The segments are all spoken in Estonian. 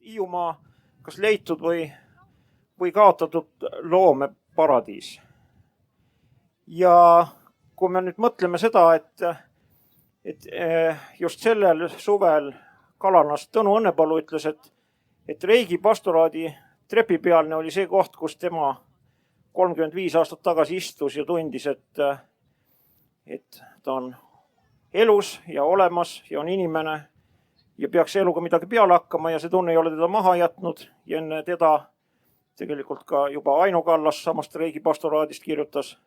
Hiiumaa kas leitud või kaotatud loomeparadiis. Ja kui me nüüd mõtleme seda, et just sellel suvel Kalanas Tõnu Õnnepalu ütles, et Reigi pastoraadi trepipealne oli see koht, kus tema 35 aastat tagasi istus ja tundis, et ta on elus ja olemas ja on inimene ja peaks eluga midagi peale hakkama ja see tunne ei ole teda maha jätnud ja enne teda tegelikult ka juba Aino Kallas samast Reigi pastoraadist kirjutas.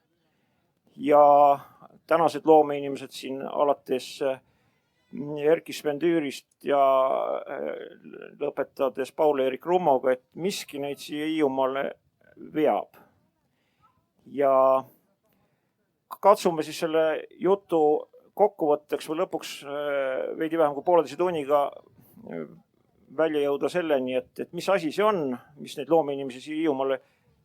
Ja tänased loomeinimesed siin alates Erki Sven-Düürist ja lõpetades Paul-Eerik Rummoga, et miski neid siia Hiiumaale veab. Ja katsume siis selle jutu kokkuvõtteks või lõpuks veidi vähem kui pooleteise tunniga välja jõuda selleni, et mis asi see on, mis neid loomeinimesi siia Hiiumaale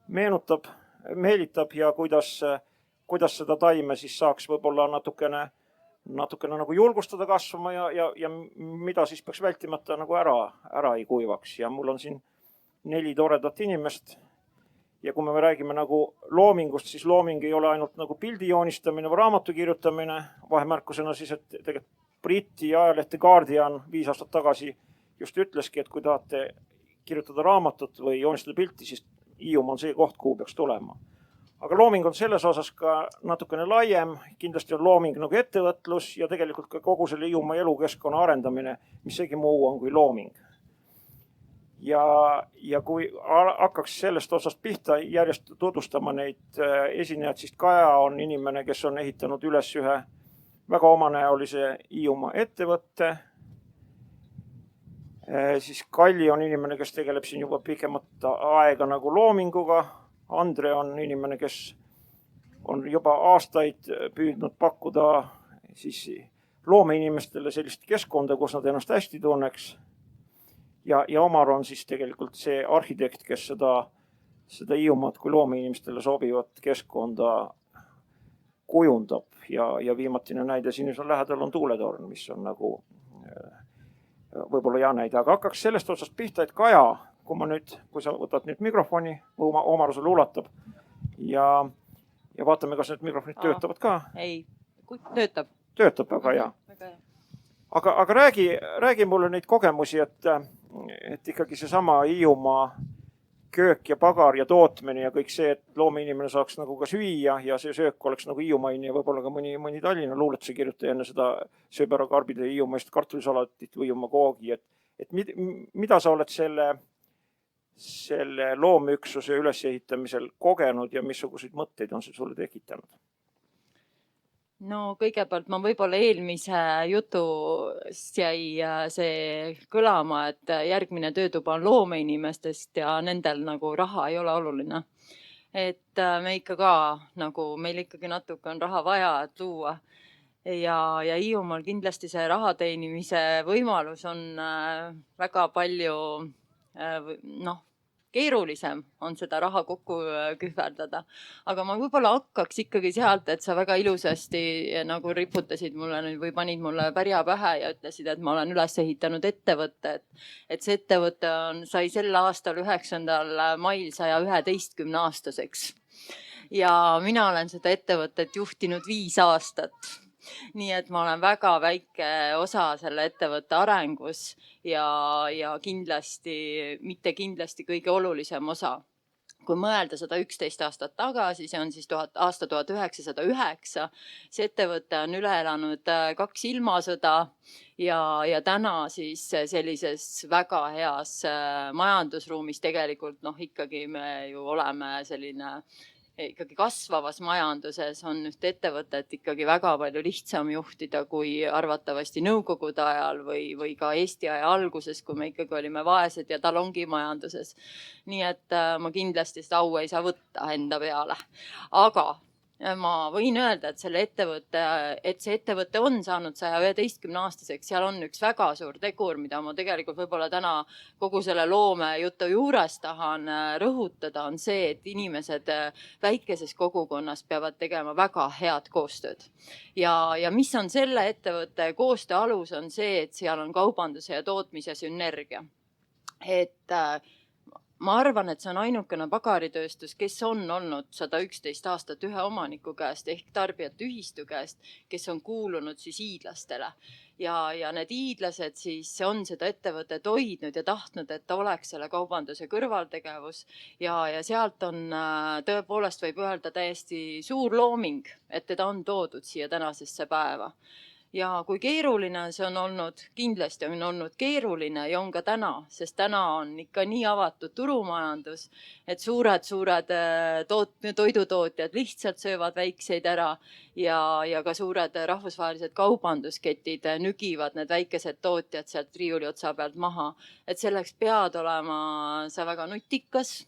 meelitab ja kuidas seda taime siis saaks võib-olla natukene nagu julgustada kasvama ja mida siis peaks vältimata nagu ära ei kuivaks. Ja mul on siin 4 toredat inimest. Ja kui me räägime nagu loomingust, siis looming ei ole ainult nagu pildi joonistamine või raamatu kirjutamine. Vahemärkusena siis, et tegelikult Briti ajalehte Guardian 5 aastat tagasi just ütleski, et kui tahate kirjutada raamatut või joonistada pilti, siis Hiiumaa on see koht, kuhu peaks tulema. Aga looming on selles osas ka natukene laiem. Kindlasti on looming nagu ettevõtlus ja tegelikult ka kogu selle Hiiumaa elukeskkonna arendamine, mis seegi muu on kui looming. Ja kui hakkaks sellest osast pihta järjest tutvustama neid esinejad, siis Kaja on inimene, kes on ehitanud üles ühe väga omanäolise Hiiumaa ettevõtte. Siis Kalli on inimene, kes tegeleb siin juba pikemat aega nagu loominguga. Andre on inimene, kes on juba aastaid püüdnud pakkuda siis loomeinimestele sellist keskkonda, kus nad ennast hästi tunneks. Ja Omar on siis tegelikult see arhitekt, kes seda Hiiumaad kui loomeinimestele sobivat keskkonda kujundab. Ja viimatine näide siin lähedal on tuuletorn, mis on nagu võib-olla hea näide. Aga hakkaks sellest otsast pihta, et Kaja, kui sa võtad nüüd mikrofoni, Omar sulle ulatab ja vaatame, kas need mikrofonid töötavad ka. Ei, töötab. Töötab väga hea. Aga räägi mulle neid kogemusi, et ikkagi see sama Hiiumaa köök ja pagar ja tootmine ja kõik see, et loomeinimene saaks nagu ka süüa ja see söök oleks nagu Hiiumaine ja võib-olla ka mõni Tallinna luuletuse kirjutaja enne seda sööb ära karbide Hiiumaist kartulisalatit või Hiiumaa koogi. Et mida sa oled selle loomüksuse ülesehitamisel kogenud ja missuguseid mõtteid on see sulle tekitanud? No kõigepealt ma võib-olla eelmise jutust jäi see kõlama, et järgmine töötuba on loomeinimestest ja nendel nagu raha ei ole oluline. Et me ikka ka, nagu meil ikkagi natuke on raha vaja, et luua. Ja Hiiumaal kindlasti see raha teenimise võimalus on väga palju keerulisem on seda raha kokku kühverdada. Aga ma võib-olla hakkaks ikkagi sealt, et sa väga ilusasti nagu riputasid mulle nüüd või panid mulle pärja pähe ja ütlesid, et ma olen üles ehitanud ettevõtte. Et see ettevõte sai sel aastal 9. mail 111 aastaseks. Ja mina olen seda ettevõtet juhtinud 5 aastat. Nii et ma olen väga väike osa selle ettevõtte arengus ja mitte kindlasti kõige olulisem osa. Kui mõelda 111 aastat tagasi, see on siis aasta 1909, see ettevõte on üle elanud 2 ilmasõda ja täna siis sellises väga heas majandusruumis tegelikult ikkagi me ju oleme selline ikkagi kasvavas majanduses on üht ettevõtet ikkagi väga palju lihtsam juhtida kui arvatavasti nõukogude ajal või ka Eesti aja alguses, kui me ikkagi olime vaesed ja talongimajanduses. Nii et ma kindlasti seda au ei saa võtta enda peale. Aga ma võin öelda, et see ettevõte on saanud 111 aastaseks. Seal on üks väga suur tegur, mida ma tegelikult võib-olla täna kogu selle loome jutu juures tahan rõhutada, on see, et inimesed väikeses kogukonnas peavad tegema väga head koostööd. Ja mis on selle ettevõtte koostöö alus, on see, et seal on kaubanduse ja tootmise sünergia. et ma arvan, et see on ainukene pagaritööstus, kes on olnud 111 aastat ühe omaniku käest ehk tarbijate ühistu käest, kes on kuulunud siis hiidlastele. Ja need hiidlased siis on seda ettevõtet hoidnud ja tahtnud, et ta oleks selle kaubanduse kõrvaltegevus. Ja sealt on tõepoolest võib öelda täiesti suur looming, et teda on toodud siia tänasesse päeva. Ja kui keeruline see on olnud, kindlasti on olnud keeruline ja on ka täna, sest täna on ikka nii avatud turumajandus, et suured toidutootjad lihtsalt söövad väikseid ära ja ka suured rahvusvahelised kaubandusketid nügivad need väikesed tootjad sealt riiuli otsa pealt maha. Et selleks pead olema sa väga nutikas.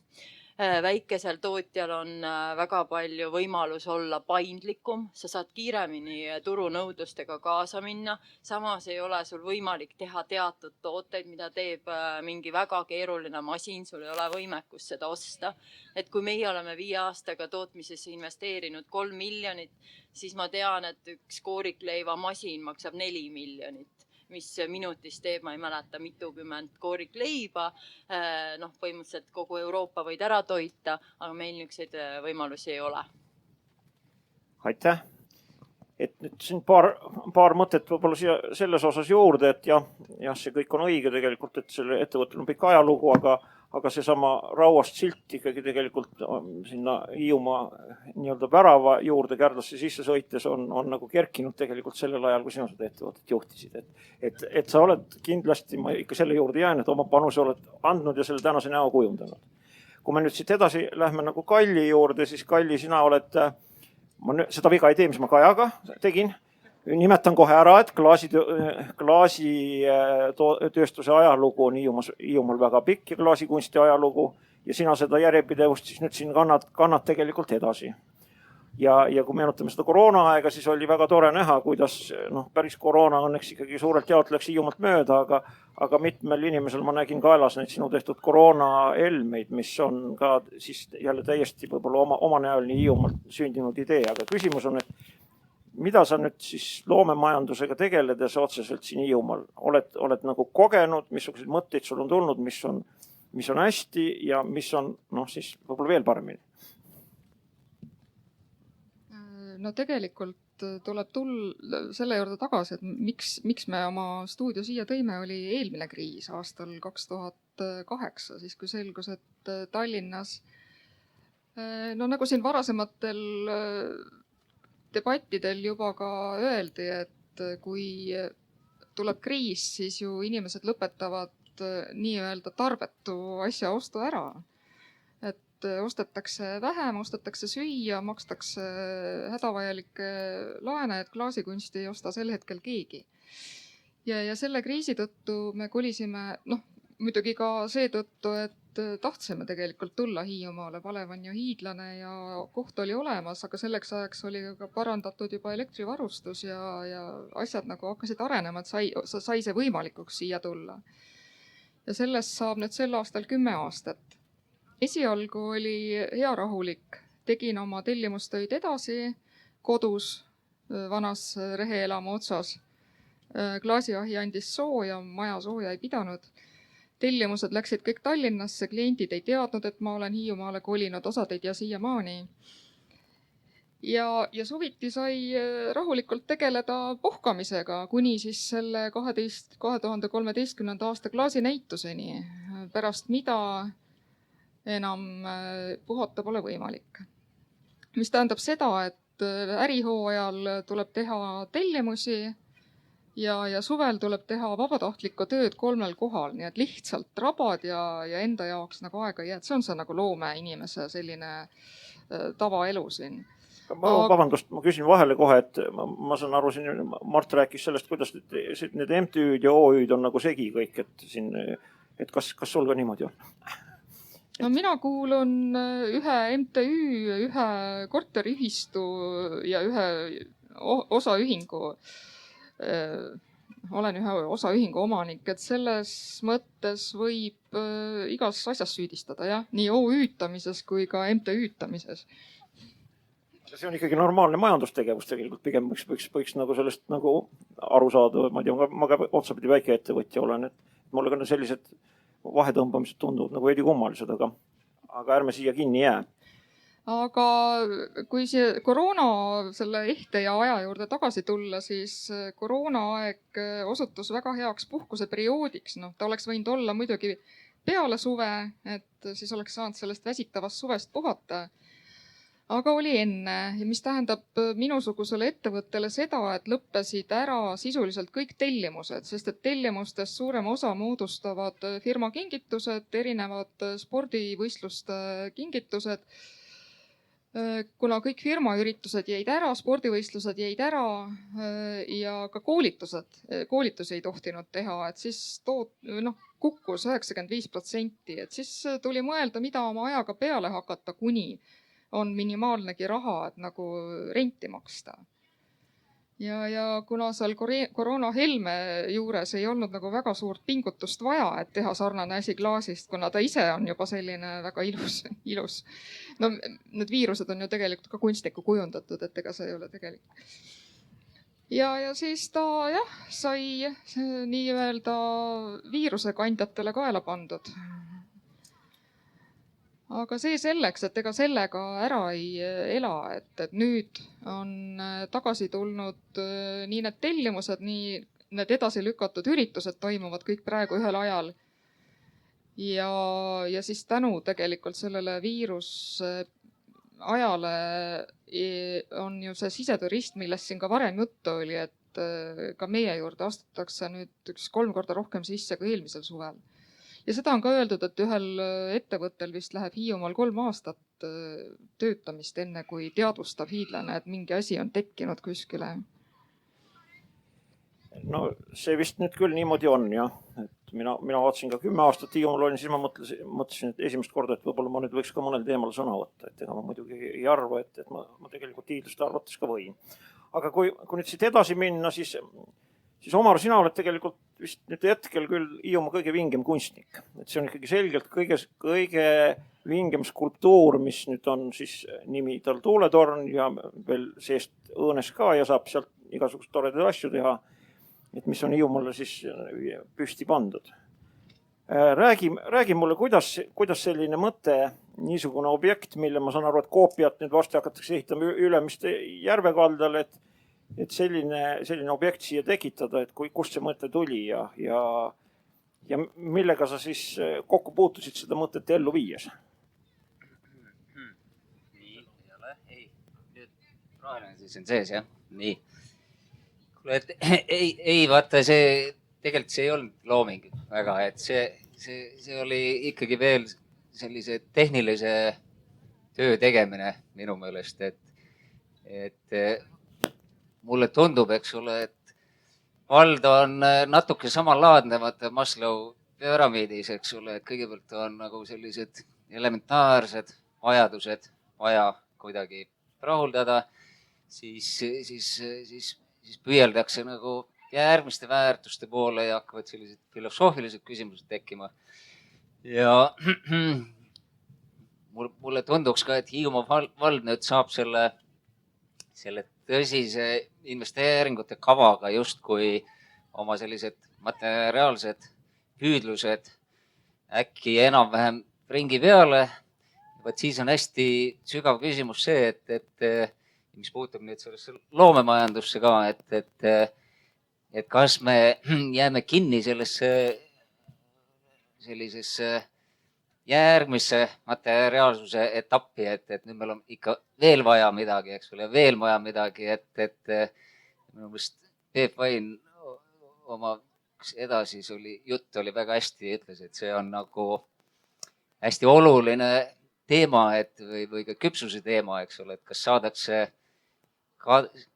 Väikesel tootjal on väga palju võimalus olla paindlikum, sa saad kiiremini turunõudlustega kaasa minna, samas ei ole sul võimalik teha teatud tooteid, mida teeb mingi väga keeruline masin, sul ei ole võimekust seda osta. Et kui meie oleme 5 aastaga tootmisesse investeerinud 3 miljonit, siis ma tean, et üks koorikleiva masin maksab 4 miljonit. Mis minutis teeb, ma ei mäleta, mitukümmend koorikleiba. Põhimõtteliselt kogu Euroopa võid ära toita, aga meil niisuguseid võimalusi ei ole. Aitäh! Et nüüd siin paar mõtet võib-olla siia selles osas juurde, et jah, see kõik on õige tegelikult, et selle ettevõttel on pikk ajalugu, aga seesama Rauast silt ikkagi tegelikult sinna Hiiumaa nii-öelda värava juurde Kärdlasse sisse sõites on nagu kerkinud tegelikult sellel ajal, kui sina seda ettevõtet juhtisid. Et sa oled kindlasti, ma ikka selle juurde jään, et oma panuse oled andnud ja selle tänase näo kujundanud. Kui me nüüd siit edasi lähme nagu Kalli juurde, siis Kalli, sina oled, ma seda viga ei tee, mis ma Kajaga tegin. Nimetan kohe ära, et klaasitööstuse ajalugu on Hiiumaal väga pikk ja klaasikunsti ajalugu ja sina seda järjepidevust siis nüüd siin kannad tegelikult edasi. Ja kui meenutame seda koroona aega, siis oli väga tore näha, kuidas päris koroona õnneks ikkagi suurelt jaolt läks Hiiumaalt mööda, aga mitmel inimesel ma nägin kaelas neid sinu tehtud koroona elmeid, mis on ka siis jälle täiesti võib-olla omanäoline Hiiumaalt sündinud idee, aga küsimus on, et mida sa nüüd siis loomemajandusega tegeledes otseselt siin Hiiumaal oled nagu kogenud, missuguseid mõtteid sul on tulnud, mis on hästi ja mis on siis võib-olla veel paremini? No tegelikult tuleb selle juurde tagasi, et miks me oma stuudio siia tõime, oli eelmine kriis aastal 2008, siis kui selgus, et Tallinnas, nagu siin varasematel debattidel juba ka öeldi, et kui tuleb kriis, siis ju inimesed lõpetavad nii-öelda tarbetu asja ostu ära. Et ostetakse vähem, ostetakse süüa, makstakse hädavajalikke laene, et klaasikunsti ei osta sel hetkel keegi. Ja selle kriisi tõttu me kolisime, muidugi ka seetõttu, et tahtsime tegelikult tulla Hiiumaale. Valev on ju hiidlane ja koht oli olemas, aga selleks ajaks oli ka parandatud juba elektrivarustus ja asjad nagu hakkasid arenema, et sai see võimalikuks siia tulla. Ja sellest saab nüüd sel aastal 10 aastat. Esialgu oli hea rahulik. Tegin oma tellimustöid edasi kodus vanas reheelama otsas. Klaasiahi andis sooja, maja sooja ei pidanud. Tellimused läksid kõik Tallinnasse, kliendid ei teadnud, et ma olen Hiiumaale kolinud, osad ei tea siiamaani. Ja suviti sai rahulikult tegeleda puhkamisega, kuni siis selle 2013. aasta klaasinäituseni, pärast mida enam puhata pole võimalik. Mis tähendab seda, et ärihooajal tuleb teha tellimusi, ja suvel tuleb teha vabatahtlikku tööd 3 kohal, nii et lihtsalt rabad ja enda jaoks nagu aega ei jää. See on see nagu loomeinimese selline tavaelu siin. Vabandust, ma küsin vahele kohe, et ma saan aru, siin Mart rääkis sellest, kuidas need MTÜ-d ja OÜ-d on nagu segi kõik, et kas sul ka niimoodi on? No mina kuulun ühe MTÜ, ühe korteriühistu ja ühe osaühingu. Olen ühe osaühingu omanik, et selles mõttes võib igas asjas süüdistada, jah? Nii OÜ-tamises kui ka MTÜ-tamises. See on ikkagi normaalne majandustegevus tegelikult, pigem võiks nagu sellest nagu aru saada. Ma tean, ma ka otsapidi väike ettevõtja olen, et mul on sellised vahetõmbamised tunduvad nagu veidi kummalised, aga ärme siia kinni jää. Aga kui see koroona selle ehte ja aja juurde tagasi tulla, siis koroonaaeg osutus väga heaks puhkuseperioodiks. Ta oleks võinud olla muidugi peale suve, et siis oleks saanud sellest väsitavast suvest puhata. Aga oli enne, mis tähendab minusugusele ettevõttele seda, et lõppesid ära sisuliselt kõik tellimused, sest et tellimustest suurema osa moodustavad firma kingitused, erinevad spordivõistluste kingitused. Kuna kõik firmaüritused jäid ära, spordivõistlused jäid ära ja ka koolitusi ei tohtinud teha, et siis kukkus 95%, et siis tuli mõelda, mida oma ajaga peale hakata, kuni on minimaalnegi raha, et nagu renti maksta. Ja kuna seal koroona helme juures ei olnud nagu väga suurt pingutust vaja, et teha sarnane asi klaasist, kuna ta ise on juba selline väga ilus. Need viirused on ju tegelikult ka kunstnikku kujundatud, et ega see ei ole tegelikult. Ja siis ta sai nii-öelda viirusekandjatele kaela pandud. Aga see selleks, et ega sellega ära ei ela, et nüüd on tagasi tulnud nii need tellimused, nii need edasi lükatud üritused toimuvad kõik praegu ühel ajal. Ja siis tänu tegelikult sellele viiruse ajale on ju see siseturist, millest siin ka varem juttu oli, et ka meie juurde astutakse nüüd 3 korda rohkem sisse kui eelmisel suvel. Ja seda on ka öeldud, et ühel ettevõttel vist läheb Hiiumaal 3 aastat töötamist enne, kui teadvustab hiidlane, et mingi asi on tekkinud kuskile. No see vist nüüd küll niimoodi on, jah. Et mina vaatasin ka 10 aastat Hiiumaal olin, siis ma mõtlesin, et esimest korda, et võib-olla ma nüüd võiks ka mõnel teemal sõna võtta. Et ega ma muidugi ei arva, et ma tegelikult hiidlaste arvates ka võin. Aga kui nüüd siit edasi minna, siis Omar, sina oled tegelikult vist nüüd hetkel küll Hiiumaa kõige vingem kunstnik. Et see on ikkagi selgelt kõige vingem skulptuur, mis nüüd on siis nimi tal Tuuletorn ja veel seest õõnes ka ja saab sealt igasugust toredaid asju teha, et mis on Hiiumaale siis püsti pandud. Räägi mulle, kuidas selline mõte, niisugune objekt, mille ma saan aru, et koopiat nüüd varsti hakatakse ehitama Ülemiste järvekaldal, et selline objekt siia tekitada, et kust see mõte tuli ja millega sa siis kokku puutusid seda mõtet ellu viies? Nii, ei ole, ei. Nüüd roheline siis on sees, jah? Nii. Kuule, ei, vaata, tegelikult see ei olnud looming väga, et see oli ikkagi veel sellise tehnilise töö tegemine minu meelest, et mulle tundub, eks ole, et vald on natuke samalaadne, vaata Maslow püramiidis, eks ole, et kõigepealt on nagu sellised elementaarsed vajadused vaja kuidagi rahuldada, siis püüeldakse nagu järgmiste väärtuste poole ja hakkavad sellised filosoofilised küsimused tekkima. Ja mulle tunduks ka, et Hiiumaa vald nüüd saab selle tõsise investeeringute kavaga justkui oma sellised materiaalsed püüdlused äkki enam-vähem ringi peale. Võt siis on hästi sügav küsimus see, et mis puutub nüüd sellesse loomemajandusse ka, et kas me jääme kinni sellisesse järgmisse materiaalsuse etappi, et nüüd meil on ikka veel vaja midagi, eks ole, veel vaja midagi, et minu meelest Peep Vain oma edasi jutt oli väga hästi, ütles, et see on nagu hästi oluline teema, või ka küpsuse teema, eks ole, et kas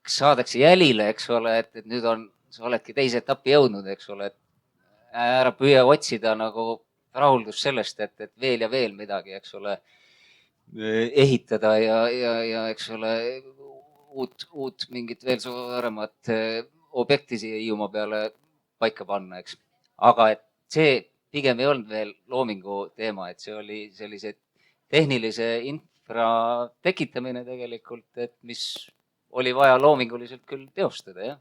saadakse jälile, eks ole, et nüüd sa oledki teise etappi jõudnud, eks ole, et ära püüa otsida nagu rahuldus sellest, et veel ja veel midagi, eks ole, ehitada ja eks ole, uut mingit veel suuremat objekti siia Hiiumaa peale paika panna, eks. Aga et see pigem ei olnud veel loomingu teema, et see oli sellise tehnilise infra tekitamine tegelikult, et mis oli vaja loominguliselt küll teostada, jah.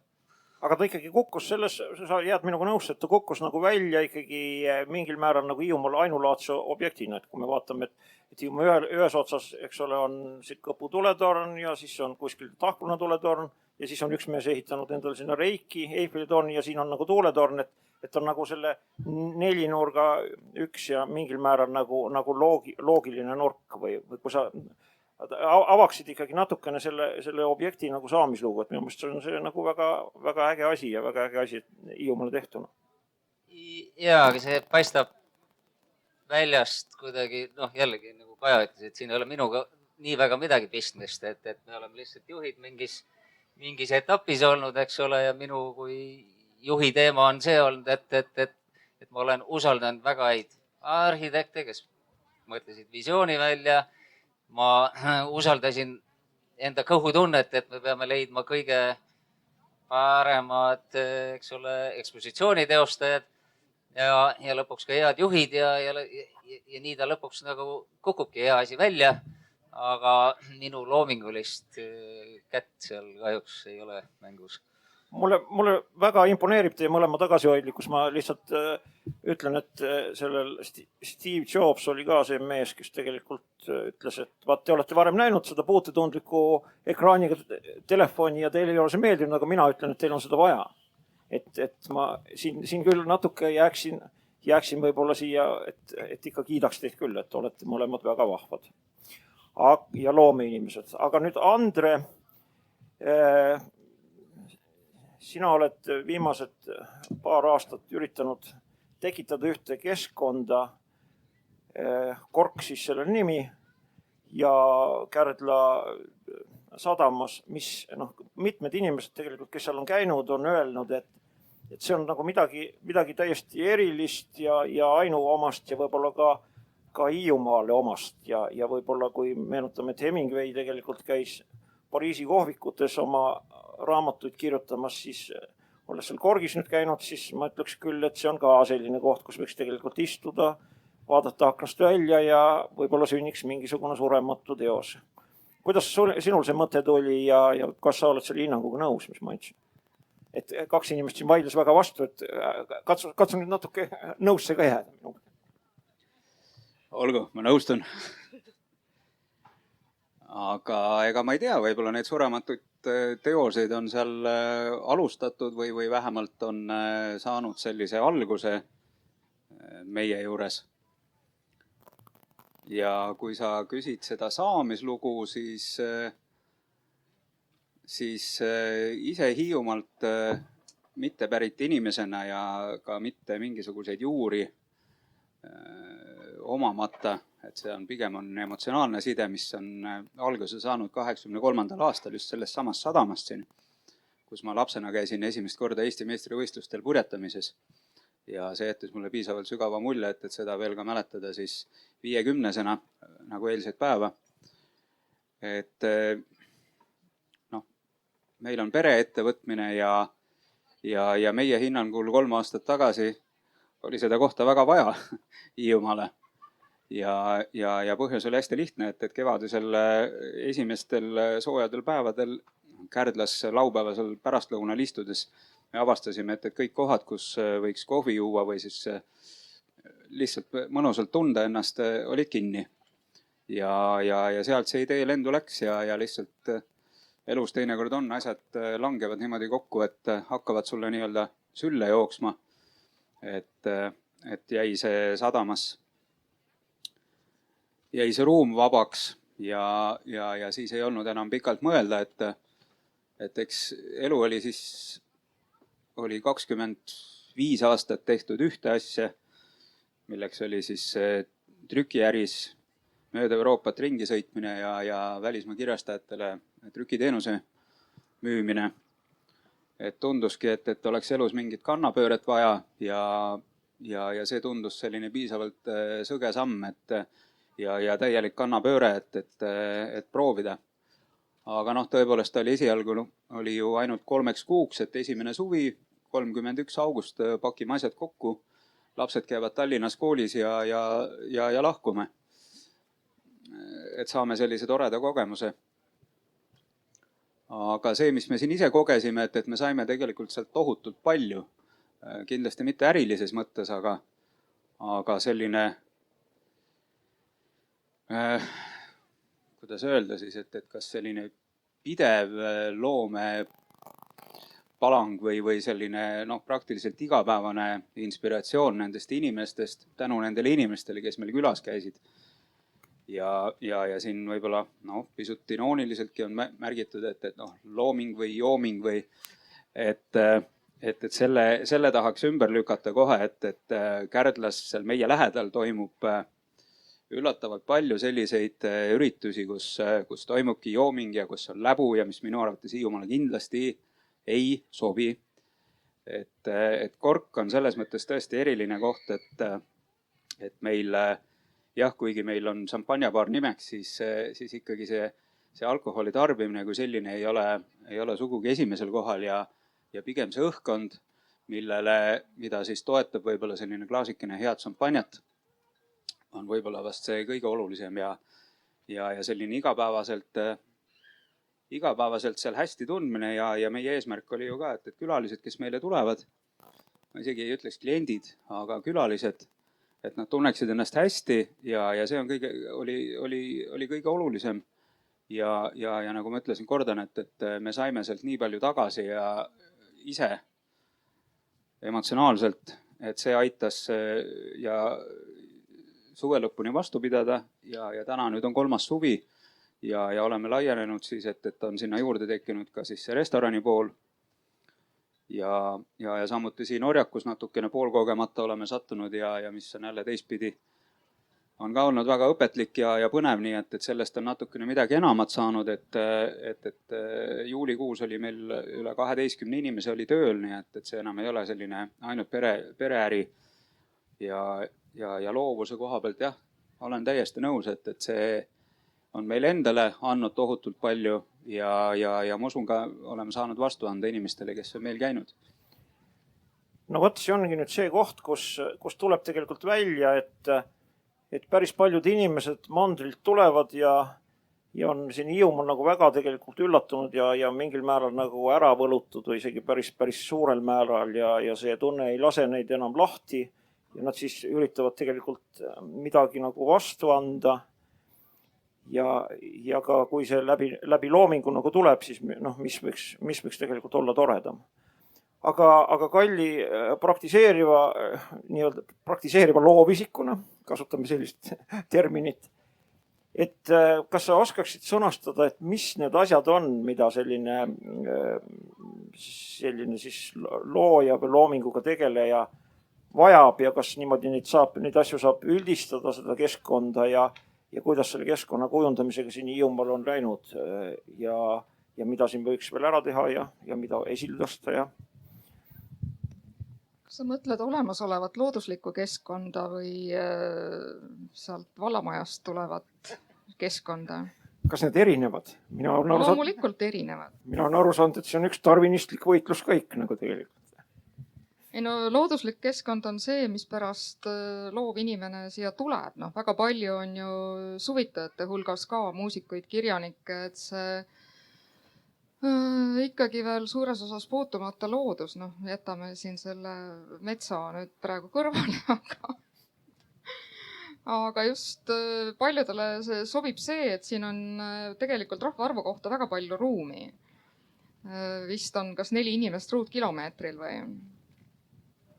aga ta ikkagi kukkus selles, sa jääd minuga nõusse, et ta kukkus nagu välja ikkagi mingil määral nagu Hiiumaal ainulaadse objektina, et kui me vaatame, et Hiiumaa ühes otsas, eks ole, on siit Kõpu tuletorn ja siis on kuskil Tahkuna tuletorn ja siis on üks mees ehitanud endale sinna Reiki, Eiffeli torni ja siin on nagu tuuletorn, et on nagu selle nelinurga üks ja mingil määral nagu loogiline nurk või kui sa avaksid ikkagi natukene selle objekti nagu saamislugu, et minu meelest see on see nagu väga äge asi ja väga äge asi Hiiumaale tehtuna. Jaa, aga see paistab väljast kuidagi, jällegi nagu Kaja ütles, et siin ei ole minuga nii väga midagi pistmist, et me oleme lihtsalt juhid mingis etapis olnud, eks ole, ja minu kui juhi teema on see olnud, et ma olen usaldanud väga häid arhitekte, kes mõtlesid visiooni välja. Ma usaldasin enda kõhutunnet, et me peame leidma kõige paremad, eks ole, ekspositsiooniteostajad ja lõpuks ka head juhid ja nii ta lõpuks nagu kukubki hea asi välja. Aga minu loomingulist kätt seal kahjuks ei ole mängus. Mulle väga imponeerib teie mõlema tagasihoidlikkus. Ma lihtsalt ütlen, et sellel Steve Jobs oli ka see mees, kes tegelikult ütles, et vaat te olete varem näinud seda puututundliku ekraaniga telefoni ja teile ei ole see meeldinud, aga mina ütlen, et teil on seda vaja. Et ma siin küll natuke jääksin võib-olla siia, et ikka kiidaks teid küll, et olete mõlemad väga vahvad ja loomeinimesed. Aga nüüd Andre, sina oled viimased paar aastat üritanud tekitada ühte keskkonda, Kork siis selle nimi ja Kärdla sadamas, mis mitmed inimesed tegelikult, kes seal on käinud, on öelnud, et see on nagu midagi täiesti erilist ja ainuomast ja võib-olla ka Hiiumaale omast ja võib-olla kui meenutame, et Hemingway tegelikult käis Pariisi kohvikutes oma raamatuid kirjutamas, siis olles seal Korgis nüüd käinud, siis ma ütleks küll, et see on ka selline koht, kus võiks tegelikult istuda, vaadata aknast välja ja võib-olla sünniks mingisugune surematu teos. Kuidas sinul see mõte tuli ja kas sa oled selle hinnanguga nõus, mis ma ütlesin? Et kaks inimest siin vaidles väga vastu, et katsu nüüd natuke nõusse ka jääda. Olgu, ma nõustun. Aga ega ma ei tea, võib-olla need surematud teoseid on seal alustatud või vähemalt on saanud sellise alguse meie juures. Ja kui sa küsid seda saamislugu, siis ise Hiiumaalt mitte pärit inimesena ja ka mitte mingisuguseid juuri omamata, et see on pigem emotsionaalne side, mis on alguse saanud 83. aastal just sellest samast sadamast siin, kus ma lapsena käisin esimest korda Eesti meistrivõistlustel purjetamises. Ja see jättis mulle piisavalt sügava mulje, et seda veel ka mäletada siis 50-sena nagu eilset päeva. Et meil on pereettevõtmine ja meie hinnangul 3 aastat tagasi oli seda kohta väga vaja Hiiumaale. Ja põhjus oli hästi lihtne, et kevadisel esimestel soojadel päevadel Kärdlas laupäevasel pärastlõunal istudes me avastasime, et kõik kohad, kus võiks kohvi juua või siis lihtsalt mõnusalt tunda ennast, olid kinni. Ja sealt see idee lendu läks ja lihtsalt elus teinekord on, asjad langevad niimoodi kokku, et hakkavad sulle nii-öelda sülle jooksma. Et jäi see sadamas, jäi see ruum vabaks ja siis ei olnud enam pikalt mõelda, et eks elu oli 25 aastat tehtud ühte asja, milleks oli siis trükiäris mööda Euroopat ringi sõitmine ja välismaa kirjastajatele trükiteenuse müümine. Et tunduski, et oleks elus mingit kannapööret vaja ja see tundus selline piisavalt sõge samm, ja täielik kannapööre, et proovida. Aga tõepoolest oli esialgu oli ju ainult 3 kuuks, et esimene suvi, 31. august pakime asjad kokku. Lapsed käivad Tallinnas koolis ja lahkume. Et saame sellise toreda kogemuse. aga see, mis me siin ise kogesime, et me saime tegelikult sealt tohutult palju, kindlasti mitte ärilises mõttes, aga selline, kuidas öelda siis, et kas selline pidev loomepalang või selline praktiliselt igapäevane inspiratsioon nendest inimestest, tänu nendele inimestele, kes meil külas käisid. Ja siin võib-olla pisut inooniliseltki on märgitud, et looming või jooming või et selle tahaks ümber lükata kohe, et Kärdlas seal meie lähedal toimub üllatavalt palju selliseid üritusi, kus toimubki jooming ja kus on läbu ja mis minu arvates Hiiumaale kindlasti ei sobi. Et Kork on selles mõttes tõesti eriline koht, et meil jah, kuigi meil on šampanjabaar nimeks, siis ikkagi see alkoholi tarbimine kui selline ei ole sugugi esimesel kohal ja pigem see õhkkond, mida siis toetab võib-olla selline klaasikene head šampanjat, on võib-olla vast see kõige olulisem ja selline igapäevaselt seal hästi tundmine ja meie eesmärk oli ju ka, et külalised, kes meile tulevad, ma isegi ei ütleks kliendid, aga külalised, et nad tunneksid ennast hästi ja see oli kõige olulisem. Ja nagu ma ütlesin, kordan, et me saime sealt nii palju tagasi ja ise emotsionaalselt, et see aitas ja suve lõpuni vastu pidada ja täna nüüd on 3. suvi ja oleme laienenud siis, et on sinna juurde tekkinud ka siis see restorani pool. Ja samuti siin Orjakus natukene poolkogemata oleme sattunud ja mis on jälle teistpidi, on ka olnud väga õpetlik ja põnev, nii et sellest on natukene midagi enamat saanud, et juulikuus oli meil üle 12 inimese oli tööl, nii et see enam ei ole selline ainult pereäri ja loovuse koha pealt jah, olen täiesti nõus, et see on meile endale andnud tohutult palju ja ma usun ka oleme saanud vastu anda inimestele, kes on meil käinud. No vot, see ongi nüüd see koht, kus tuleb tegelikult välja, et päris paljud inimesed mandrilt tulevad ja on siin Hiiumaal nagu väga tegelikult üllatunud ja mingil määral nagu ära võlutud või isegi päris suurel määral ja see tunne ei lase neid enam lahti ja nad siis üritavad tegelikult midagi nagu vastu anda. Ja ka kui see läbi loomingu nagu tuleb, siis mis võiks tegelikult olla toredam. Aga Kalli praktiseeriva loovisikuna, kasutame sellist terminit, et kas sa oskaksid sõnastada, et mis need asjad on, mida selline siis looja või loominguga tegeleja vajab ja kas niimoodi neid asju saab üldistada seda keskkonda ja kuidas selle keskkonna kujundamisega siin Hiiumaal on läinud ja mida siin võiks veel ära teha ja mida esile tõsta ja. Kas sa mõtled olemasolevat looduslikku keskkonda või sealt vallamajast tulevat keskkonda? Kas need erinevad? Loomulikult erinevad. Mina olen aru saanud, et see on üks tarvinistlik võitluskäik nagu tegelikult. Looduslik keskkond on see, mis pärast loov inimene siia tuleb. Väga palju on ju suvitajate hulgas ka muusikuid, kirjanikke, et see ikkagi veel suures osas puutumata loodus. Jätame siin selle metsa nüüd praegu kõrvale, aga just paljudele sobib see, et siin on tegelikult rahvaarvu kohta väga palju ruumi. Vist on kas 4 inimest ruutkilomeetril või?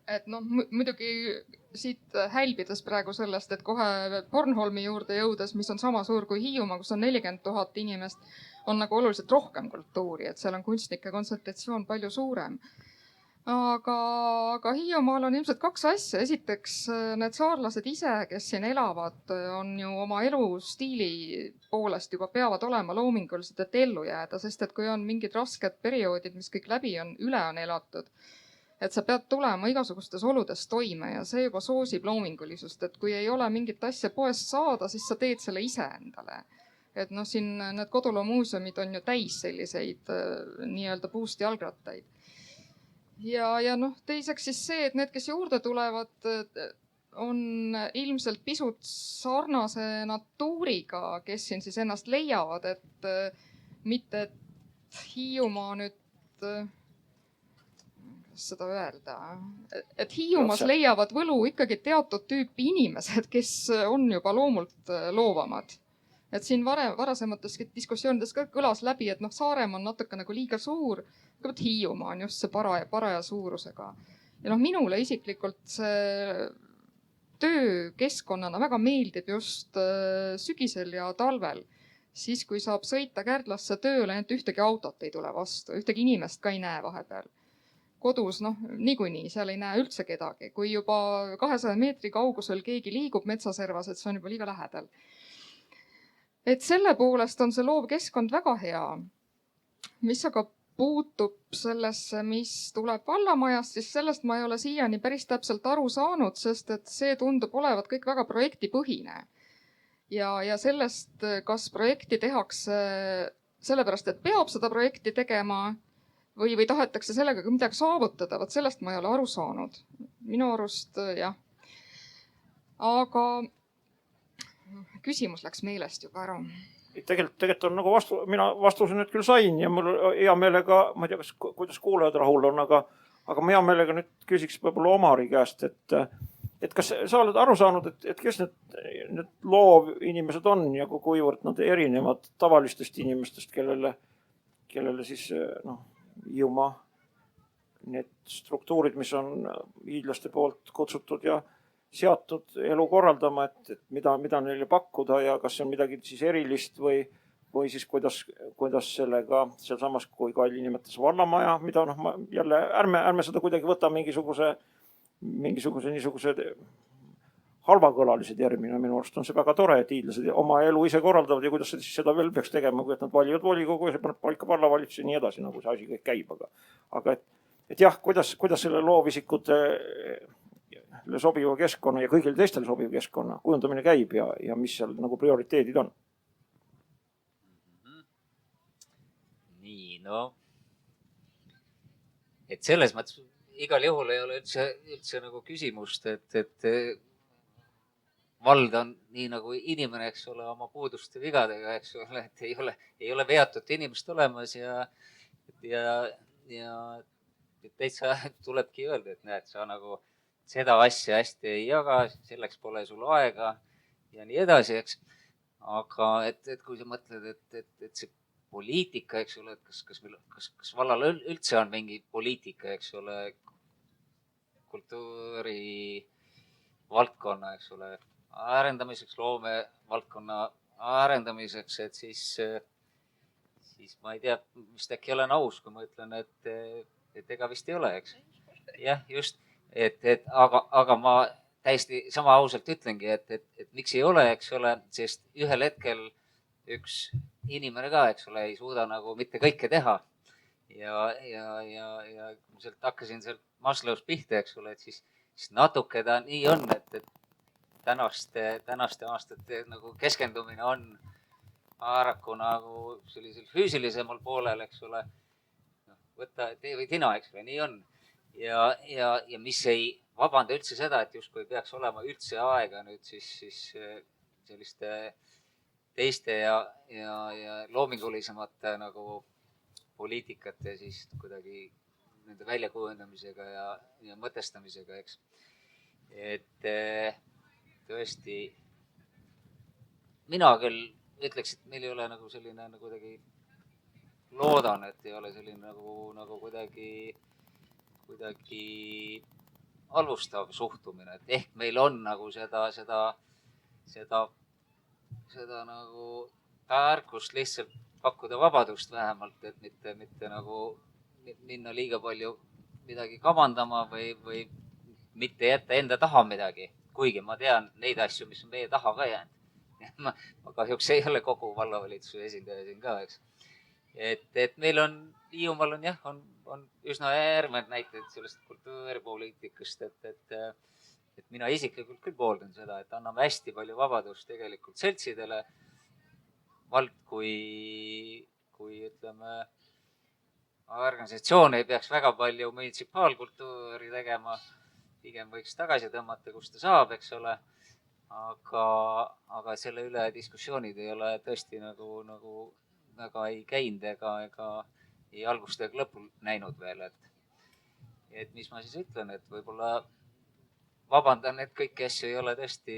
Et muidugi siit hälbides praegu sellest, et kohe Bornholmi juurde jõudes, mis on sama suur kui Hiiumaa, kus on 40 000 inimest, on nagu oluliselt rohkem kultuuri, et seal on kunstnike kontsentratsioon palju suurem. Aga Hiiumaal on ilmselt 2 asja. Esiteks need saarlased ise, kes siin elavad, on ju oma elustiili poolest juba peavad olema loomingulised, et ellu jääda, sest et kui on mingid rasked perioodid, mis kõik läbi on, üle on elatud, et sa pead tulema igasugustes oludes toime ja see juba soosib loomingulisust, et kui ei ole mingit asja poest saada, siis sa teed selle ise endale. Et siin need koduloomuuseumid on ju täis selliseid nii-öelda puust jalgrattaid. Ja teiseks siis see, et need, kes juurde tulevad, on ilmselt pisut sarnase natuuriga, kes siin siis ennast leiavad, et mitte Hiiumaa nüüd, kuidas seda öelda, et Hiiumaas leiavad võlu ikkagi teatud tüüpi inimesed, kes on juba loomult loovamad. Et siin varasemates diskussioonides ka kõlas läbi, et Saaremaa on natuke nagu liiga suur, aga Hiiumaa on just see paraja suurusega. Ja minule isiklikult see töökeskkonnana väga meeldib just sügisel ja talvel. Siis, kui saab sõita Kärdlasse tööle, ainult ühtegi autot ei tule vastu, ühtegi inimest ka ei näe vahepeal. Kodus, niikuinii, seal ei näe üldse kedagi. Kui juba 200 meetri kaugusel keegi liigub metsaservas, et see on juba liiga lähedal. Et selle poolest on see loovkeskkond väga hea. Mis aga puutub sellesse, mis tuleb vallamajast, siis sellest ma ei ole siiani päris täpselt aru saanud, sest et see tundub olevat kõik väga projektipõhine. Ja sellest, kas projekti tehakse sellepärast, et peab seda projekti tegema või tahetakse sellega midagi saavutada, vot sellest ma ei ole aru saanud. Minu arust jah. Aga küsimus läks meelest juba ära. Tegelikult on nagu mina vastuse nüüd küll sain ja mul hea meelega, ma ei tea, kuidas kuulajad rahul on, aga ma hea meelega nüüd küsiks võib-olla Omari käest, et kas sa oled aru saanud, et kes need loovinimesed on ja kuivõrd nad erinevad tavalistest inimestest, kellele siis Hiiumaa need struktuurid, mis on hiidlaste poolt kutsutud ja seatud elu korraldama, et mida neile pakkuda ja kas see on midagi siis erilist või siis kuidas sellega sealsamas, kui Kalli nimetas vallamaja, mida jälle ärme seda kuidagi võta mingisuguse niisuguse halvakõlalise termina. Minu arust on see väga tore, et hiidlased oma elu ise korraldavad ja kuidas seda veel peaks tegema, kui nad valivad volikogu ja see paneb paika vallavalitsusi ja nii edasi, nagu see asi kõik käib. Aga et jah, kuidas selle loovisikute sobiva keskkonna ja kõigile teistele sobiva keskkonna kujundamine käib ja mis seal nagu prioriteedid on? Nii, et selles mõttes igal juhul ei ole üldse nagu küsimust, et vald on nii nagu inimene, eks ole, oma puuduste vigadega, eks ole, et ei ole veatut inimest olemas ja täitsa tulebki öelda, et näed, sa nagu seda asja hästi ei jaga, selleks pole sul aega ja nii edasi, eks. Aga et kui sa mõtled, et see poliitika, eks ole, et kas vallal üldse on mingi poliitika, eks ole, kultuuri valdkonna, eks ole, arendamiseks, loome valdkonna arendamiseks, et siis ma ei tea, vist äkki olen aus, kui ma ütlen, et ega vist ei ole, eks. Jah, just. Aga ma täiesti sama ausalt ütlengi, et miks ei ole, eks ole, sest ühel hetkel üks inimene ka, eks ole, ei suuda nagu mitte kõike teha. Ja kui hakkasin sealt Maslow'st pihta, eks ole, et siis natuke ta nii on, et tänaste aastate nagu keskendumine on haaraku nagu sellisel füüsilisemal poolel, eks ole. Võtta tee või tina, eks ole, nii on. Ja mis ei vabanda üldse seda, et justkui peaks olema üldse aega nüüd siis selliste teiste ja loomingulisemate nagu poliitikate siis kuidagi nende väljakujundamisega ja mõtestamisega, eks. Et tõesti, mina küll ütleks, et meil ei ole nagu selline nagu kuidagi loodan, et ei ole selline nagu kuidagi halvustav suhtumine, et ehk meil on nagu seda nagu ärkust lihtsalt pakkuda vabadust vähemalt, et mitte nagu minna liiga palju midagi kavandama või mitte jätta enda taha midagi, kuigi ma tean neid asju, mis on meie taha ka jäänud. Ma kahjuks ei ole kogu vallavalitsuse esindaja siin ka, eks. Et meil on, Hiiumaal on jah, on üsna järgmed näited sellest kultuuripoliitikast, et mina isiklikult küll pooldan seda, et anname hästi palju vabadust tegelikult seltsidele. Vald, kui ütleme, organisatsioon ei peaks väga palju munitsipaalkultuuri tegema, pigem võiks tagasi tõmmata, kus ta saab, eks ole. Aga selle üle diskussioonid ei ole tõesti nagu väga ei käinud ega ei algust ega lõpul näinud veel, et mis ma siis ütlen, et võib-olla vabandan, et kõiki asju ei ole tõesti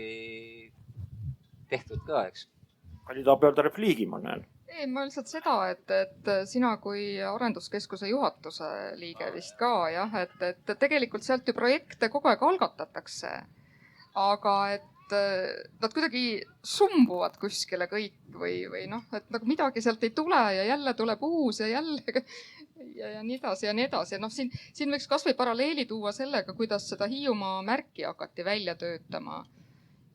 tehtud ka, eks. Kalli tahab öelda repliigi, ma näen. Ei, ma lihtsalt seda, et sina kui arenduskeskuse juhatuse liige vist ka, jah, et tegelikult sealt ju projekte kogu aeg algatatakse, aga et nad kuidagi sumbuvad kuskile kõik või noh, et nagu midagi sealt ei tule ja jälle tuleb uus ja jälle ja nii edasi ja nii edasi. Noh, siin võiks kas või paralleeli tuua sellega, kuidas seda Hiiumaa märki hakati välja töötama.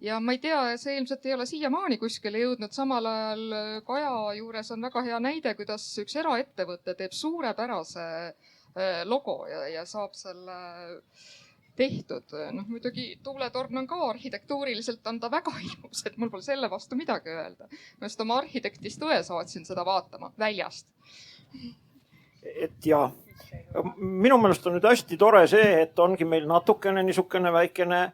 Ja ma ei tea, see ilmselt ei ole siiamaani kuskile jõudnud. Samal ajal Kaja juures on väga hea näide, kuidas üks eraettevõte teeb suurepärase logo ja saab selle tehtud. Noh, muidugi tuuletorn on ka arhitektuuriliselt on ta väga ilmus, et mul pole selle vastu midagi öelda. Ma just oma arhitektist õe saatsin seda vaatama väljast. Et ja minu meelest on nüüd hästi tore see, et ongi meil natukene niisugune väikene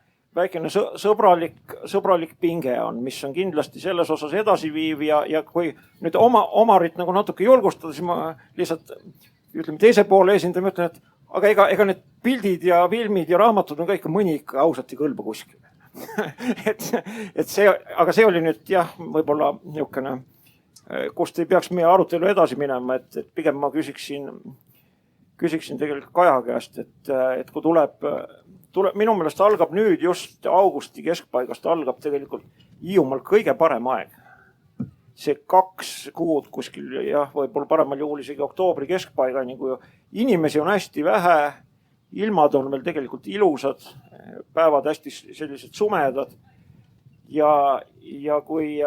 sõbralik pinge on, mis on kindlasti selles osas edasiviiv ja kui nüüd Omarit nagu natuke julgustada, siis ma lihtsalt ütleme teise poole esindama, ütlen, et aga ega need pildid ja filmid ja raamatud on ka ikka mõni ikka ausalt ei kõlba kuskile. Aga see oli nüüd jah, võib-olla niisugune, kust ei peaks meie arutelu edasi minema, et pigem ma küsiksin tegelikult Kaja käest, et kui tuleb, minu meelest algab nüüd just augusti keskpaigast algab tegelikult Hiiumaal kõige parem aeg. See 2 kuud kuskil, jah, võib-olla paremal juhul isegi oktoobri keskpaigani, kui inimesi on hästi vähe, ilmad on veel tegelikult ilusad, päevad hästi sellised sumedad ja kui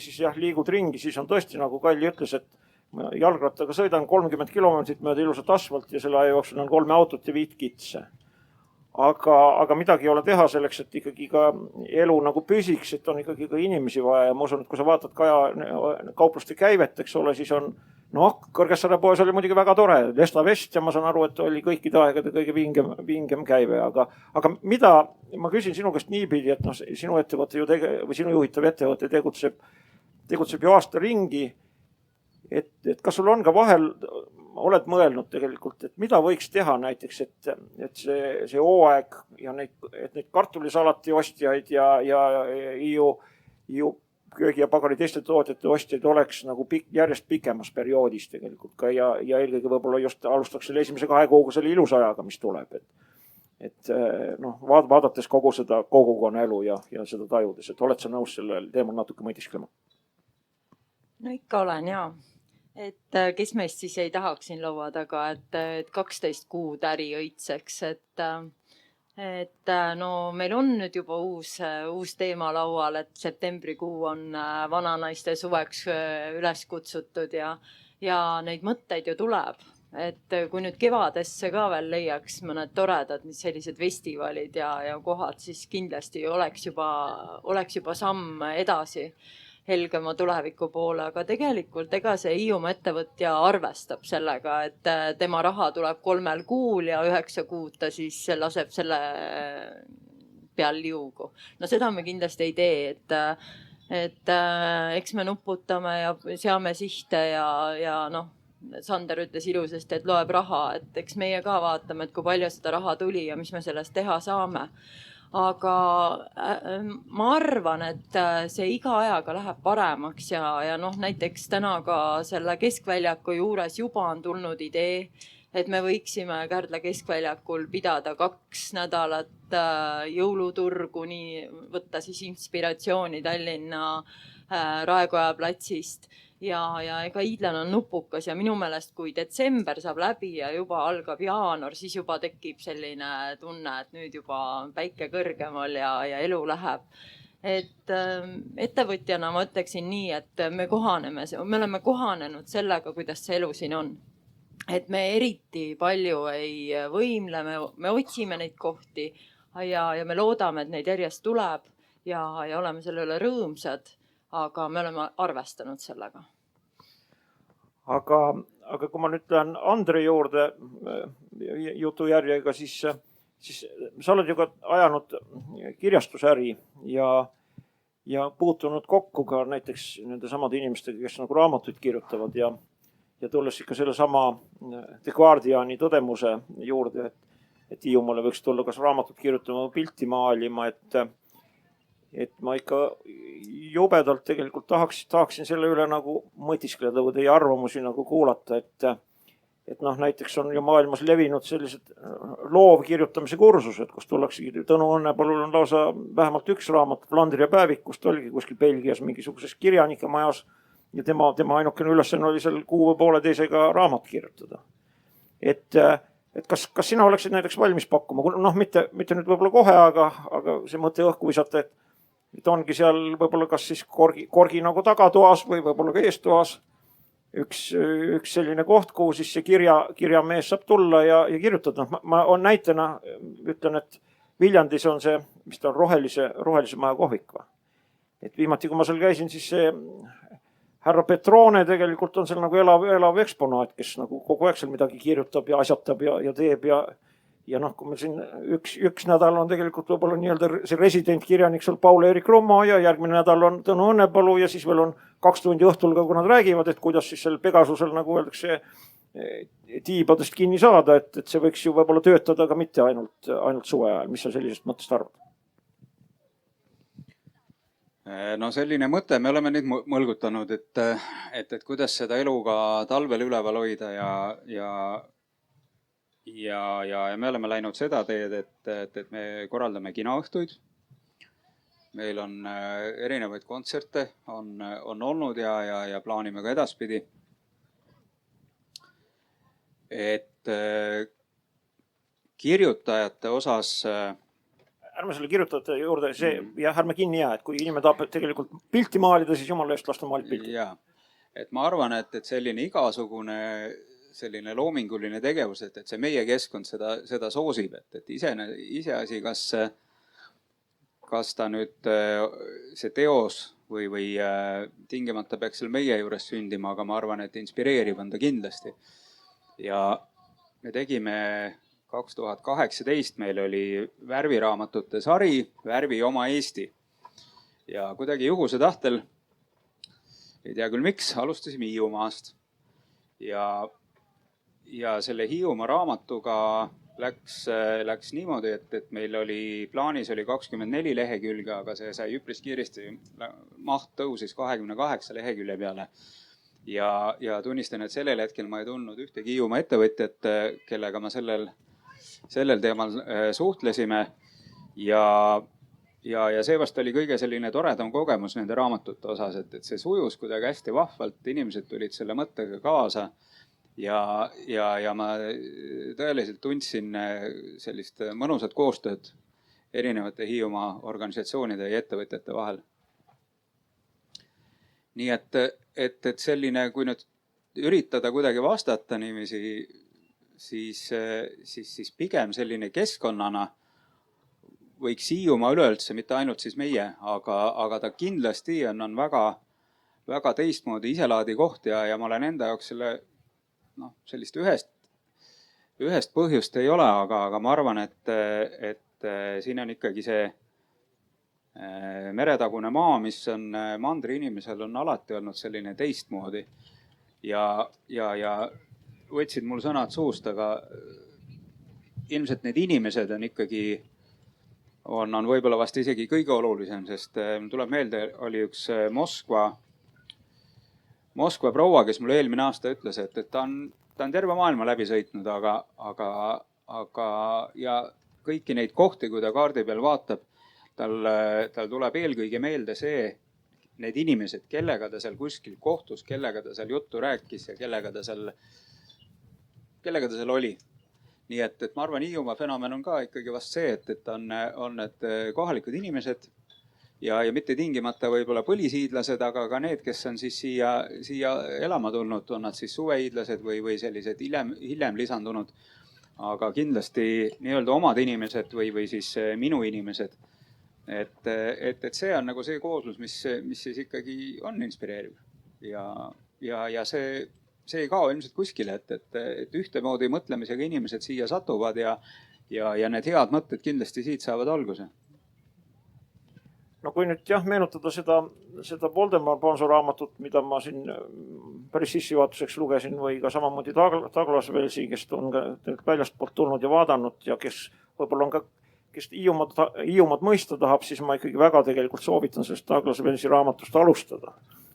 siis jah, liigud ringi, siis on tõesti, nagu Kalli ütles, et ma jalgrattaga sõidan 30 kilomeetrit mööda ilusat asfalt ja selle aja jooksul on 3 autot ja 5 kitse. Aga midagi ei ole teha selleks, et ikkagi ka elu nagu püsiks, et on ikkagi ka inimesi vaja ja ma usun, et kui sa vaatad Kaja kaupluste käivet, eks ole, siis on Kõrgessaare poes oli muidugi väga tore. Lesta Vest ja ma saan aru, et oli kõikide aegade kõige vingem käive. Aga mida, ma küsin sinu käest niipidi, et sinu ettevõte või sinu juhitav ettevõte tegutseb ju aasta ringi. Et kas sul on ka vahel, oled mõelnud tegelikult, et mida võiks teha näiteks, et see hooaeg ja neid kartulisalati ostjaid ja Hiiu köögi ja pagari teiste tootjate ostjaid oleks nagu järjest pikemas perioodis tegelikult ka ja eelkõige võib-olla just alustaks selle esimese 2 kuuga selle ilusajaga, mis tuleb. Et vaadates kogu seda kogukonna elu ja seda tajudes, et oled sa nõus sellel teemal natuke mõtisklema? No ikka olen, jaa. Et kes meist siis ei tahaks siin laua taga, et 12 kuud äri õitseks, et no meil on nüüd juba uus teema laual, et septembrikuu on vananaiste suveks üles kutsutud ja neid mõtteid ju tuleb. Et kui nüüd kevadesse ka veel leiaks mõned toredad sellised festivalid ja kohad, siis kindlasti oleks juba samm edasi helgema tuleviku poole, aga tegelikult ega see Hiiumaa ettevõtja arvestab sellega, et tema raha tuleb 3 kuul ja 9 kuud ta siis laseb selle peal liugu. No seda me kindlasti ei tee, et eks me nuputame ja seame sihte ja Sander ütles ilusasti, et loeb raha, et eks meie ka vaatame, et kui palju seda raha tuli ja mis me sellest teha saame. Aga ma arvan, et see iga ajaga läheb paremaks ja näiteks täna ka selle keskväljaku juures juba on tulnud idee, et me võiksime Kärdla keskväljakul pidada 2 nädalat jõuluturgu, nii võtta siis inspiratsiooni Tallinna Raekoja platsist. Ja ega hiidlane on nupukas ja minu meelest, kui detsember saab läbi ja juba algab jaanuar, siis juba tekib selline tunne, et nüüd juba päike kõrgemal ja elu läheb. Et ettevõtjana ma ütleksin nii, et me oleme kohanenud sellega, kuidas see elu siin on. Et me eriti palju ei võimle, me otsime neid kohti ja me loodame, et neid järjest tuleb ja oleme selle üle rõõmsad. Aga me oleme arvestanud sellega. Aga kui ma nüüd lähen Andre juurde jutujärjega, siis sa oled ju ka ajanud kirjastusäri ja puutunud kokku ka näiteks nende samade inimestega, kes nagu raamatuid kirjutavad ja ja tulles ikka selle sama The Guardiani tõdemuse juurde, et Hiiumaale võiks tulla kas raamatut kirjutama või pilti maalima, et ma ikka jubedalt tegelikult tahaksin selle üle nagu mõtiskleda või teie arvamusi nagu kuulata, et noh, näiteks on ju maailmas levinud sellised loovkirjutamise kursused, kus tullaksegi, Tõnu Õnnepalul on lausa vähemalt üks raamat, Flandria päevik, kust oligi kuskil Belgias mingisuguses kirjanike majas ja tema ainukene ülesanne oli seal 6 või pooleteisega raamat kirjutada. Et kas sina oleksid näiteks valmis pakkuma, noh, mitte nüüd võib-olla kohe, aga see mõte õhku visata, et ongi seal võib-olla kas siis korgi nagu tagatoas või võib-olla ka eestoas üks selline koht, kuhu siis see kirjamees saab tulla ja kirjutada. Ma on näitena ütlen, et Viljandis on see, mis ta on rohelise maja kohvik. Et viimati, kui ma seal käisin, siis see härra Petrone tegelikult on seal nagu elav eksponaat, kes nagu kogu aeg seal midagi kirjutab ja asjatab ja teeb ja noh, kui meil siin üks nädal on tegelikult võib-olla nii-öelda see residentkirjanik seal Paul-Eerik Rummo ja järgmine nädal on Tõnu Õnnepalu ja siis veel on 2 tundi õhtul ka, kui nad räägivad, et kuidas siis seal Pegasusel nagu öeldakse tiibadest kinni saada, et see võiks ju võib-olla töötada ka mitte ainult suve ajal. Mis sa sellisest mõttest arvad? No selline mõte, me oleme nüüd mõlgutanud, et kuidas seda elu ka talvel üleval hoida ja me oleme läinud seda teed, et me korraldame kinoõhtuid. Meil on erinevaid kontserte on olnud ja plaanime ka edaspidi. Et kirjutajate osas... Ärme selle kirjutajate juurde, ärme kinni jää, et kui inimene tahab tegelikult pilti maalida, siis jumala eest lasta maalida pilti. Ja, et ma arvan, et selline igasugune selline loominguline tegevus, et see meie keskkond seda soosib, et iseasi, kas ta nüüd see teos või tingimata peaks seal meie juures sündima, aga ma arvan, et inspireerib on ta kindlasti. Ja me tegime 2018, meil oli värviraamatute sari, Värvi oma Eesti. Ja kuidagi juhuse tahtel, ei tea küll miks, alustasime Hiiumaast. Ja selle Hiiumaa raamatuga läks niimoodi, et meil oli plaanis 24 lehekülge, aga see sai üpris kiiresti, maht tõusis 28 lehekülje peale. Ja tunnistan, et sellel hetkel ma ei tundnud ühtegi Hiiumaa ettevõtjat, kellega ma sellel teemal suhtlesime. Ja see vast oli kõige selline toredam kogemus nende raamatute osas, et see sujus kuidagi hästi vahvalt, inimesed tulid selle mõttega kaasa. Ja ma tõeliselt tundsin sellist mõnusat koostööd erinevate Hiiumaa organisatsioonide ja ettevõtjate vahel. Nii et selline, kui nüüd üritada kuidagi vastata niiviisi, siis pigem selline keskkonnana võiks Hiiumaa üleüldse, mitte ainult siis meie, aga ta kindlasti on väga, väga teistmoodi iselaadi koht ja ma olen enda jaoks sellist ühest põhjust ei ole, aga ma arvan, et siin on ikkagi see meretagune maa, mis on mandri inimesel on alati olnud selline teistmoodi ja võtsid mul sõnad suust, aga ilmselt need inimesed on ikkagi on võib-olla vast isegi kõige olulisem, sest tuleb meelde, oli üks Moskva proua, kes mulle eelmine aasta ütles, et ta on terve maailma läbi sõitnud, aga ja kõiki neid kohti, kui ta kaardi peal vaatab, tal tuleb eelkõige meelde need inimesed, kellega ta seal kuskil kohtus, kellega ta seal juttu rääkis ja kellega ta seal oli. Nii et ma arvan, Hiiumaa fenomen on ka ikkagi vast see, et on need kohalikud inimesed ja mitte tingimata võib-olla põlisiidlased, aga ka need, kes on siis siia elama tulnud, on nad siis suvehiidlased või sellised hiljem lisandunud. Aga kindlasti nii-öelda omad inimesed või siis minu inimesed. Et see on nagu see kooslus, mis siis ikkagi on inspireeriv. Ja see ei kao ilmselt kuskile, et ühtemoodi mõtlemisega inimesed siia satuvad ja need head mõtted kindlasti siit saavad alguse. No kui nüüd meenutada seda Voldemar Bonso raamatut, mida ma siin päris sissejuhatuseks lugesin või ka samamoodi Douglas Wellsi, kes on ka väljastpoolt tulnud ja vaadanud ja kes võib-olla on ka, kes Hiiumaad mõista tahab, siis ma ikkagi väga tegelikult soovitan sellest Douglas Wellsi raamatust alustada.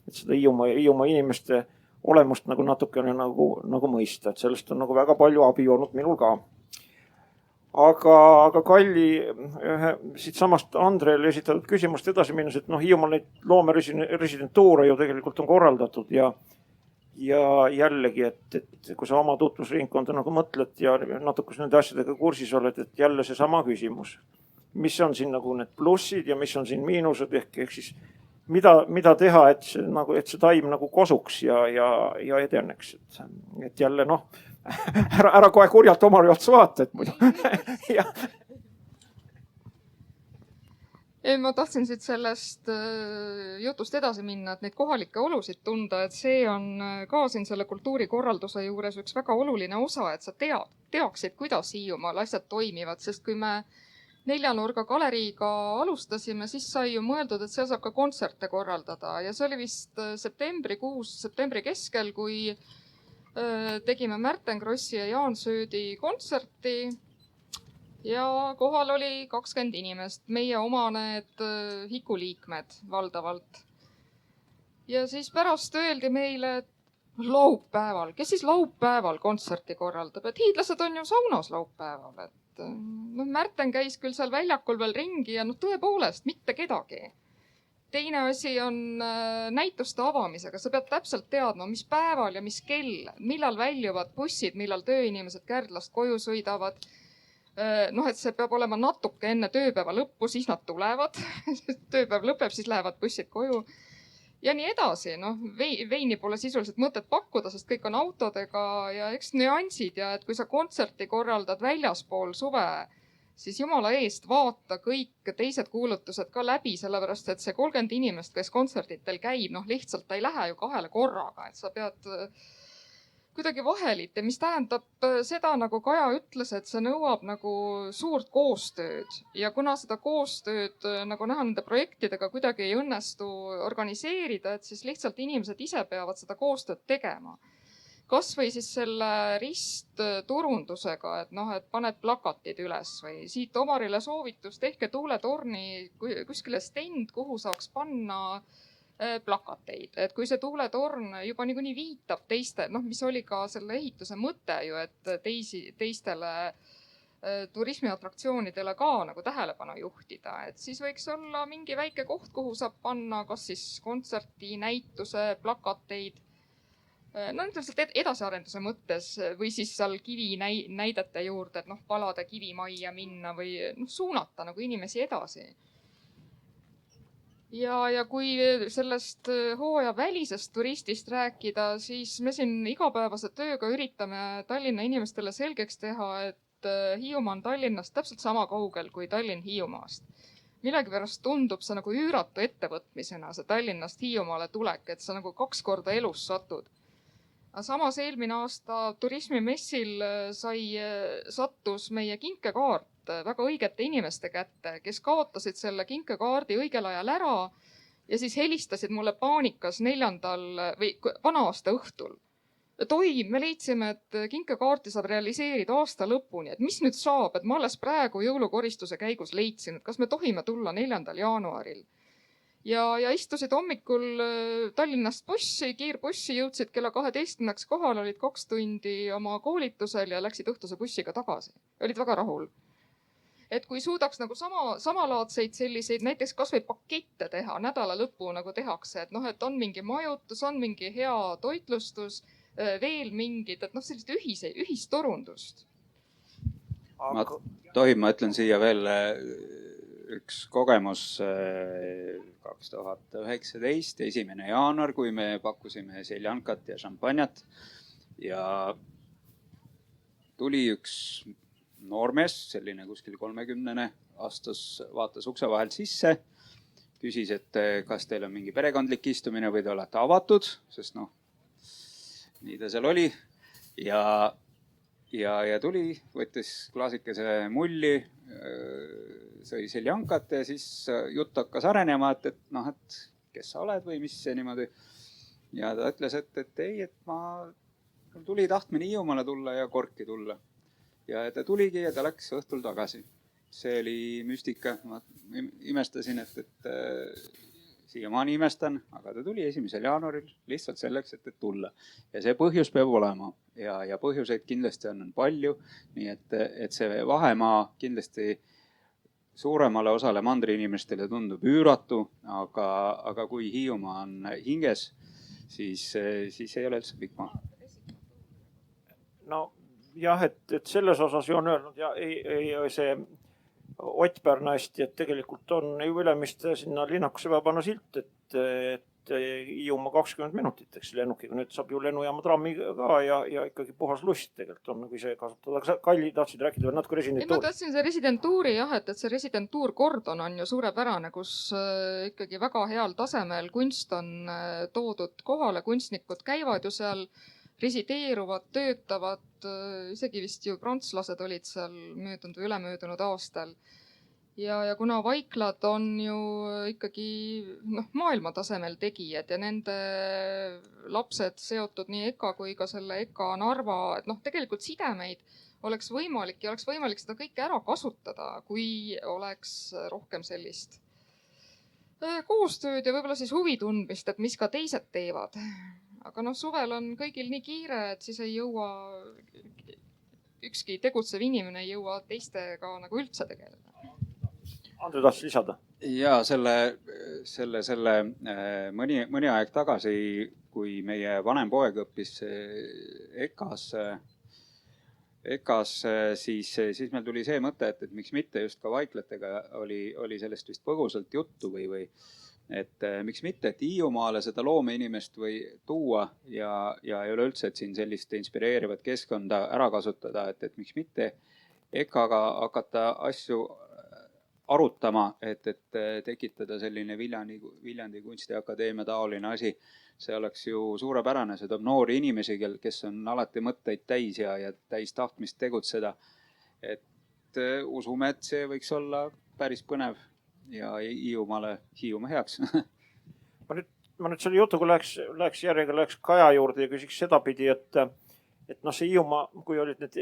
Et seda Hiiumaa inimeste olemust nagu natukene nagu mõista, et sellest on nagu väga palju abi olnud minul ka. Aga Kalli siit samast Andreel esitatud küsimust edasi minnes, et Hiiumaal neid loomeresidentuure ju tegelikult on korraldatud ja jällegi, et kui sa oma tutvusringkonda nagu mõtled ja natuke nende asjadega kursis oled, et jälle see sama küsimus, mis on siin nagu need plussid ja mis on siin miinused ehk siis mida teha, et see taim nagu kosuks ja edeneks, et jälle ära kohe kurjalt omale otsa vaata, et muidu. Ma tahtsin siit sellest jutust edasi minna, et neid kohalikke olusid tunda, et see on ka siin selle kultuurikorralduse juures üks väga oluline osa, et sa teaksid, kuidas Hiiumaal asjad toimivad, sest kui me Neljanurga galeriiga alustasime, siis sai ju mõeldud, et seal saab ka kontserte korraldada ja see oli vist septembri keskel, kui tegime Märten Krossi ja Jaan Söödi kontserti ja kohal oli 20 inimest, meie oma need Hiku liikmed valdavalt. Ja siis pärast öeldi meile, et laupäeval, kes siis laupäeval kontserti korraldab, et hiidlased on ju saunas laupäeval, et Märten käis küll seal väljakul veel ringi ja tõepoolest mitte kedagi. Teine asi on näituste avamisega. Sa pead täpselt teadma, mis päeval ja mis kell, millal väljuvad bussid, millal tööinimesed Kärdlast koju sõidavad. Et see peab olema natuke enne tööpäeva lõppu, siis nad tulevad. Tööpäev lõpeb, siis lähevad bussid koju. Ja nii edasi. Veini pole sisuliselt mõtet pakkuda, sest kõik on autodega ja eks nüansid ja et kui sa kontserti korraldad väljaspool suve, siis jumala eest vaata kõik teised kuulutused ka läbi, sellepärast et see 30 inimest, kes kontsertitel käib, lihtsalt ta ei lähe ju kahele korraga, et sa pead kuidagi vahelite, mis tähendab seda, nagu Kaja ütles, et see nõuab nagu suurt koostööd ja kuna seda koostööd nagu näha nende projektidega kuidagi ei õnnestu organiseerida, et siis lihtsalt inimesed ise peavad seda koostööd tegema. Kas või siis selle ristturundusega, et paned plakatid üles või siit Omarile soovitus, tehke tuuletorni kuskile stend, kuhu saaks panna plakateid, et kui see tuuletorn juba niikuinii viitab teiste, mis oli ka selle ehituse mõte ju, et teistele turismiatraktsioonidele ka nagu tähelepanu juhtida, et siis võiks olla mingi väike koht, kuhu saab panna kas siis kontserti, näituse, plakateid, lihtsalt edasiarenduse mõttes või siis seal kivi näidete juurde, et palade kivimajja minna või suunata nagu inimesi edasi. Ja kui sellest hooaja välisest turistist rääkida, siis me siin igapäevase tööga üritame Tallinna inimestele selgeks teha, et Hiiumaa on Tallinnast täpselt sama kaugel kui Tallinn Hiiumaast. Millegipärast tundub see nagu üüratu ettevõtmisena, see Tallinnast Hiiumaale tulek, et sa nagu 2 korda elus satud. Samas eelmine aasta turismimessil sattus meie kinkekaart väga õigete inimeste kätte, kes kaotasid selle kinkekaardi õigel ajal ära ja siis helistasid mulle paanikas 4. või vana aasta õhtul. Et oi, me leidsime, et kinkekaarti saab realiseerida aasta lõpuni, et mis nüüd saab, et ma alles praegu jõulukoristuse käigus leidsin, et kas me tohime tulla 4. jaanuaril. Ja istusid hommikul Tallinnast bussi, kiirbussi, jõudsid kella 12 kohal, olid 2 tundi oma koolitusel ja läksid õhtuse bussiga tagasi. Olid väga rahul. Et kui suudaks nagu samalaadseid selliseid, näiteks kas või pakette teha nädala lõppu nagu tehakse, et on mingi majutus, on mingi hea toitlustus, veel mingid, et sellist ühistorundust. Ma ütlen siia veel üks kogemus 2019, 1. jaanuar, kui me pakkusime seljankat ja šampanjat ja tuli üks noormees, selline kuskil 30 aastas, vaatas ukse vahelt sisse, küsis, et kas teil on mingi perekondlik istumine või te olete avatud, sest nii ta seal oli ja tuli, võttis klaasikese mulli, sõi seljankat ja siis jutt hakkas arenema, et kes sa oled või mis see niimoodi. ja ta ütles, et ei, et mul tuli tahtmine Hiiumaale tulla ja Korki tulla. Ja ta tuligi ja ta läks õhtul tagasi. See oli müstika. Ma imestasin, et siiamaani imestan, aga ta tuli 1. jaanuaril lihtsalt selleks, et tulla. Ja see põhjus peab olema ja põhjuseid kindlasti on palju. Nii et see vahemaa kindlasti suuremale osale mandri inimestele tundub üüratu, aga kui Hiiumaa on hinges, siis ei ole üldse pikk maa. No jah, et selles osas ju on öelnud ja ei see Ott Pärna hästi, et tegelikult on ju Ülemiste sinna linnakusse peab panna silt, et Hiiumaa 20 minutit, eks lennukiga. Nüüd saab ju lennujaama trammi ka ja ikkagi puhas lust tegelikult on nagu ise kasutada. Aga Kalli tahtsid rääkida veel natuke residentuuri? Ma tahtsin see residentuuri jah, et see residentuur Kordon on ju suurepärane, kus ikkagi väga heal tasemel kunst on toodud kohale. Kunstnikud käivad ju seal, resideeruvad, töötavad, isegi vist ju prantslased olid seal möödunud või ülemöödunud aastal. Ja kuna vaiklad on ju ikkagi maailmatasemel tegijad ja nende lapsed seotud nii EKA kui ka selle EKA Narva, et tegelikult sidemeid oleks võimalik ja oleks võimalik seda kõike ära kasutada, kui oleks rohkem sellist koostööd ja võib-olla siis huvi tundmist, et mis ka teised teevad. Aga suvel on kõigil nii kiire, et siis ei jõua, ükski tegutsev inimene ei jõua teistega nagu üldse tegeleda. Andre tahtsid lisada? Ja selle mõni aeg tagasi, kui meie vanem poeg õppis EKAs, siis meil tuli see mõte, et miks mitte just ka vaiklatega oli sellest vist põgusalt juttu või et miks mitte, et Hiiumaale seda loomeinimest või tuua ja üleüldse, et siin sellist inspireerivat keskkonda ära kasutada, et miks mitte EKAga hakata asju arutama, et tekitada selline Viljandi Kunstiakadeemia taoline asi. See oleks ju suurepärane, see toob noori inimesi, kes on alati mõtteid täis ja täis tahtmist tegutseda. Et usume, et see võiks olla päris põnev ja Hiiumaa heaks. Ma nüüd selle jutuga läheks järjega Kaja juurde ja küsiks sedapidi, et see Hiiumaa, kui olid need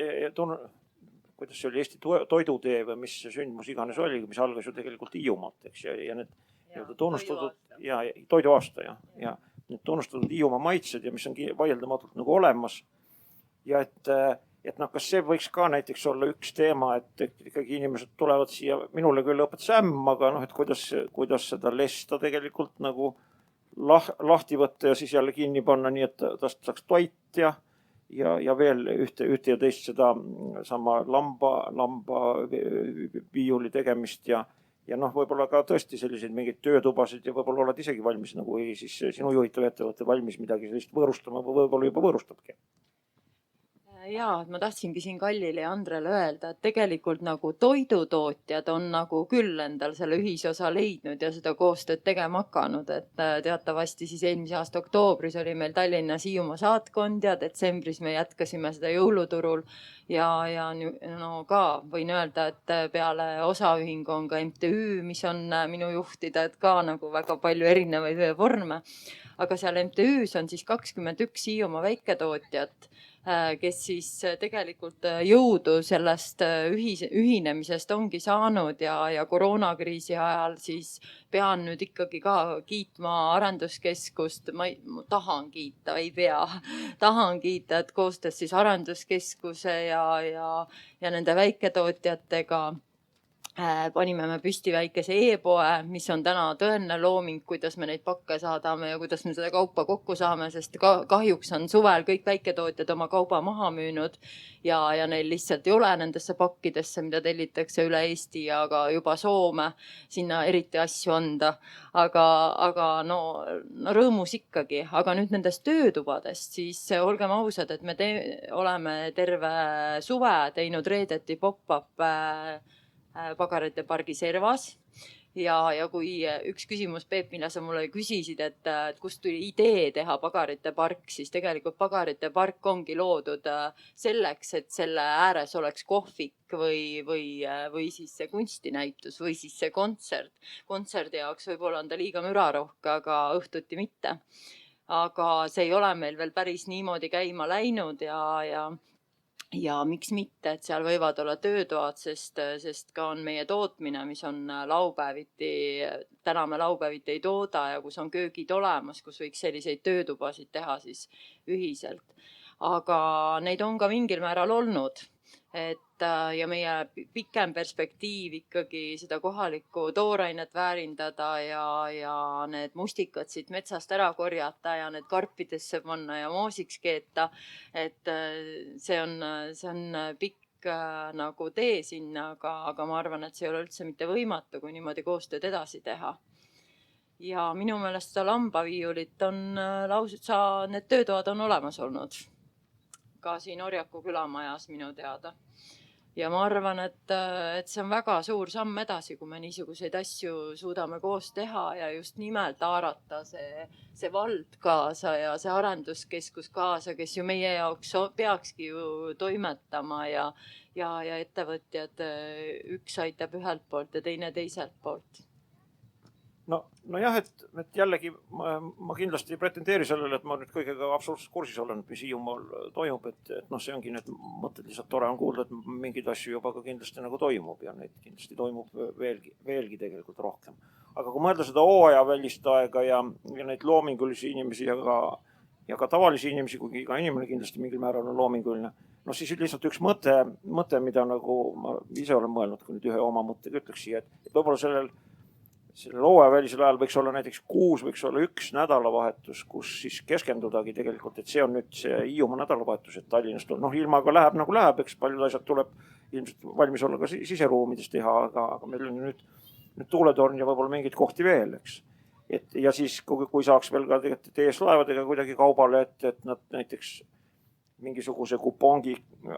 kuidas see oli Eesti toidutee või mis sündmus iganes oli, mis algas ju tegelikult Hiiumaalt, eks, ja need tunnustatud ja toiduaasta ja need tunnustatud Hiiumaa maitsed ja mis on vaieldamatult nagu olemas. Ja et kas see võiks ka näiteks olla üks teema, et ikkagi inimesed tulevad siia, minule küll õpetas ämm, aga et kuidas seda lesta tegelikult nagu lahti võtta ja siis jälle kinni panna, nii et tast saaks toit ja veel ühte ja teist seda sama lamba viiuli tegemist ja võib-olla ka tõesti selliseid mingeid töötubasid ja võib-olla oled isegi valmis nagu siis sinu juhitav ettevõte valmis midagi sellist võõrustama või võib-olla juba võõrustabki. Jaa, ma tahtsingi siin Kallile ja Andrele öelda, et tegelikult nagu toidutootjad on nagu küll endal selle ühisosa leidnud ja seda koostööd tegema hakanud, et teatavasti siis eelmise aasta oktoobris oli meil Tallinnas Hiiumaa saatkond ja detsembris me jätkasime seda jõuluturul ja ka võin öelda, et peale osaühingu on ka MTÜ, mis on minu juhtida, et ka nagu väga palju erinevaid vorme, aga seal MTÜs on siis 21 Hiiumaa väiketootjat, kes siis tegelikult jõudu sellest ühinemisest ongi saanud ja koroonakriisi ajal siis pean nüüd ikkagi ka kiitma arenduskeskust, ma tahan kiita, ei pea, tahan kiita, et koostöös siis arenduskeskuse ja nende väiketootjatega panime me püsti väikese e-poe, mis on täna tõeline looming, kuidas me neid pakke saadame ja kuidas me seda kaupa kokku saame, sest kahjuks on suvel kõik väiketootjad oma kauba maha müünud ja neil lihtsalt ei ole nendesse pakkidesse, mida tellitakse üle Eesti ja ka juba Soome sinna eriti asju anda. Aga rõõmus ikkagi. Aga nüüd nendest töötubadest, siis olgem ausad, et me oleme terve suve teinud reedeti pop-up Pagarite pargi servas ja kui üks küsimus, Peep, mille sa mulle küsisid, et kust tuli idee teha Pagarite park, siis tegelikult Pagarite park ongi loodud selleks, et selle ääres oleks kohvik või siis see kunstinäitus või siis see kontsert. Kontserdi jaoks võib-olla on ta liiga mürarohke, aga õhtuti mitte. aga see ei ole meil veel päris niimoodi käima läinud ja miks mitte, et seal võivad olla töötoad, sest ka on meie tootmine, mis on laupäeviti, täna me laupäeviti ei tooda ja kus on köögid olemas, kus võiks selliseid töötubasid teha siis ühiselt. Aga neid on ka mingil määral olnud. Ja meie pikem perspektiiv ikkagi seda kohalikku toorainet väärindada ja need mustikad siit metsast ära korjata ja need karpidesse panna ja moosiks keeta. Et see on pikk nagu tee sinna, aga ma arvan, et see ei ole üldse mitte võimatu, kui niimoodi koostööd edasi teha. Ja minu meelest seda lambaviiulit on need töötoad on olemas olnud. Ka siin Orjaku külamajas minu teada. Ja ma arvan, et see on väga suur samm edasi, kui me niisuguseid asju suudame koos teha ja just nimelt haarata see vald kaasa ja see arenduskeskus kaasa, kes ju meie jaoks peakski ju toimetama ja ettevõtjad üks aitab ühelt poolt ja teine teiselt poolt. Nojah, et jällegi ma kindlasti ei pretendeeri sellele, et ma nüüd kõigega absoluutselt kursis olen, mis Hiiumaal toimub, et see ongi need mõtted lihtsalt tore on kuulda, et mingid asju juba ka kindlasti nagu toimub ja neid kindlasti toimub veelgi tegelikult rohkem. Aga kui mõelda seda hooajavälist aega ja neid loomingulisi inimesi ja ka tavalisi inimesi, kuigi ka inimene kindlasti mingil määral on loominguline, siis lihtsalt üks mõte, mida nagu ma ise olen mõelnud, kui nüüd ühe oma mõttega ütleks siia, et võib-olla sellel hooajavälisel ajal võiks olla näiteks kuus, võiks olla üks nädalavahetus, kus siis keskendudagi tegelikult, et see on nüüd see Hiiumaa nädalavahetus, et Tallinnast on, ilmaga läheb nagu läheb, eks paljud asjad tuleb ilmselt valmis olla ka siseruumides teha, aga meil on nüüd tuuletorn ja võib-olla mingeid kohti veel, eks. Ja siis, kui saaks veel ka TS-laevadega kuidagi kaubale, et nad näiteks mingisuguse kupongi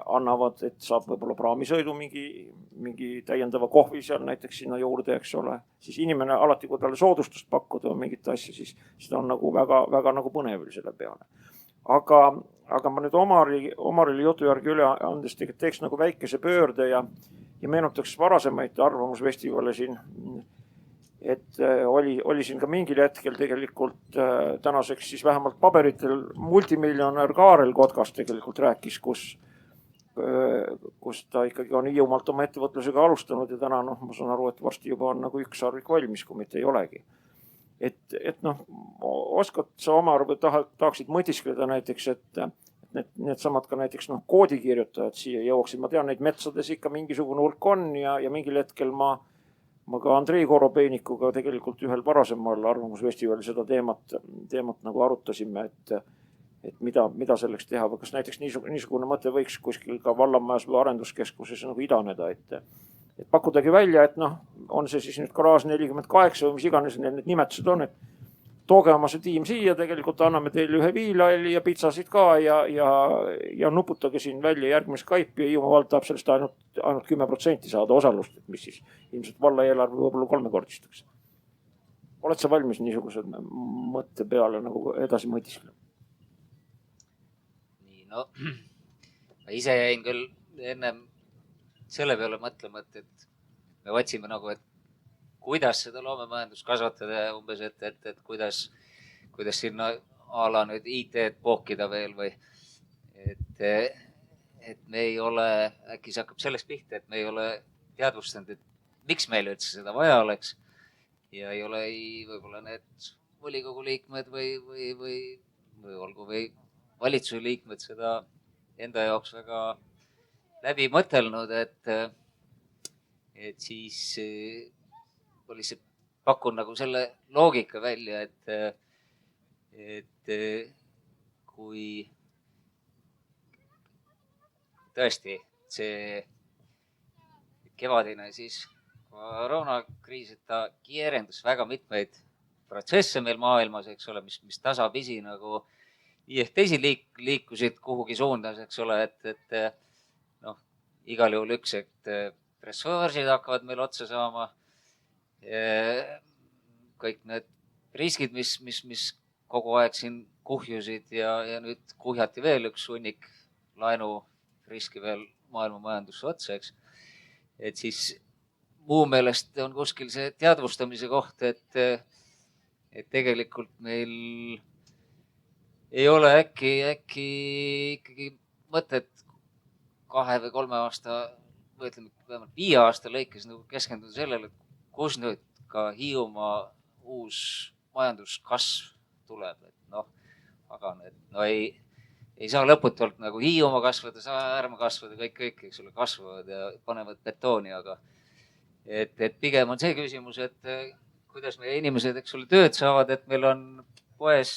annavad, et saab võib-olla praamisõidu mingi täiendava kohvi seal näiteks sinna juurde, eks ole. Siis inimene alati, kui talle soodustust pakkuda mingit asja, siis seda on nagu väga nagu põnev selle peale. Aga ma nüüd Omarile jutu järgi üle andes teeks nagu väikese pöörde ja meenutaks varasemaid arvamusfestivale siin, et oli siin ka mingil hetkel tegelikult tänaseks siis vähemalt paberitel multimiljonär Kaarel Kotkas tegelikult rääkis, kus ta ikkagi on Hiiumaalt oma ettevõtlusega alustanud ja täna ma saan aru, et varsti juba on nagu üks sarvik valmis, kui mitte ei olegi. Et oskad sa Omar või tahaksid mõtiskleda näiteks, et need samad ka näiteks koodikirjutajad siia jõuaksid. Ma tean, neid metsades ikka mingisugune hulk on ja mingil hetkel ma ka Andrei Korobeinikuga tegelikult ühel varasemal arvamusfestivalil seda teemat nagu arutasime, et mida selleks teha või kas näiteks niisugune mõte võiks kuskil ka vallamajas või arenduskeskuses nagu idaneda, et pakkudagi välja, et on see siis nüüd garaaž 48 või mis iganes need nimetused on, et tooge oma see tiim siia, tegelikult anname teile ühe viilalli ja pitsasid ka ja nuputage siin välja järgmine Skype ja Hiiumaa vald tahab sellest ainult 10% saada osalust, mis siis ilmselt valla eelarve võib-olla 3-kordistaks. Oled sa valmis niisugused mõtte peale nagu edasi mõtisklema? Nii, ma ise jäin küll ennem selle peale mõtlema, et me otsime nagu, et kuidas seda loomemajandust kasvatada umbes, et kuidas sinna ala nüüd IT-d pookida veel või et me ei ole, äkki see hakkab sellest pihta, et me ei ole teadvustanud, et miks meil üldse seda vaja oleks ja ei ole võib-olla need volikogu liikmed või olgu või valitsuse liikmed seda enda jaoks väga läbi mõtelnud, et siis lihtsalt pakun nagu selle loogika välja, et kui tõesti see kevadine siis koroonakriis, et ta kiirendas väga mitmeid protsesse meil maailmas, eks ole, mis tasapisi nagu teisi liikusid kuhugi suundas, eks ole, et igal juhul üks, et ressursid hakkavad meil otsa saama. Kõik need riskid, mis kogu aeg siin kuhjusid ja nüüd kuhjati veel üks hunnik laenuriski veel maailma majandusse otsa, eks. Et siis muu meelest on kuskil see teadvustamise koht, et tegelikult meil ei ole äkki ikkagi mõtet 2 või 3 aasta või ütleme vähemalt 5 aasta lõikes nagu keskenduda sellele, kus nüüd ka Hiiumaa uus majanduskasv tuleb. Et noh, aga ei saa lõputult nagu Hiiumaa kasvada, Saaremaa kasvada, kõik, eks ole, kasvavad ja panevad betooni, aga et pigem on see küsimus, et kuidas meie inimesed, eks ole, tööd saavad, et meil on poes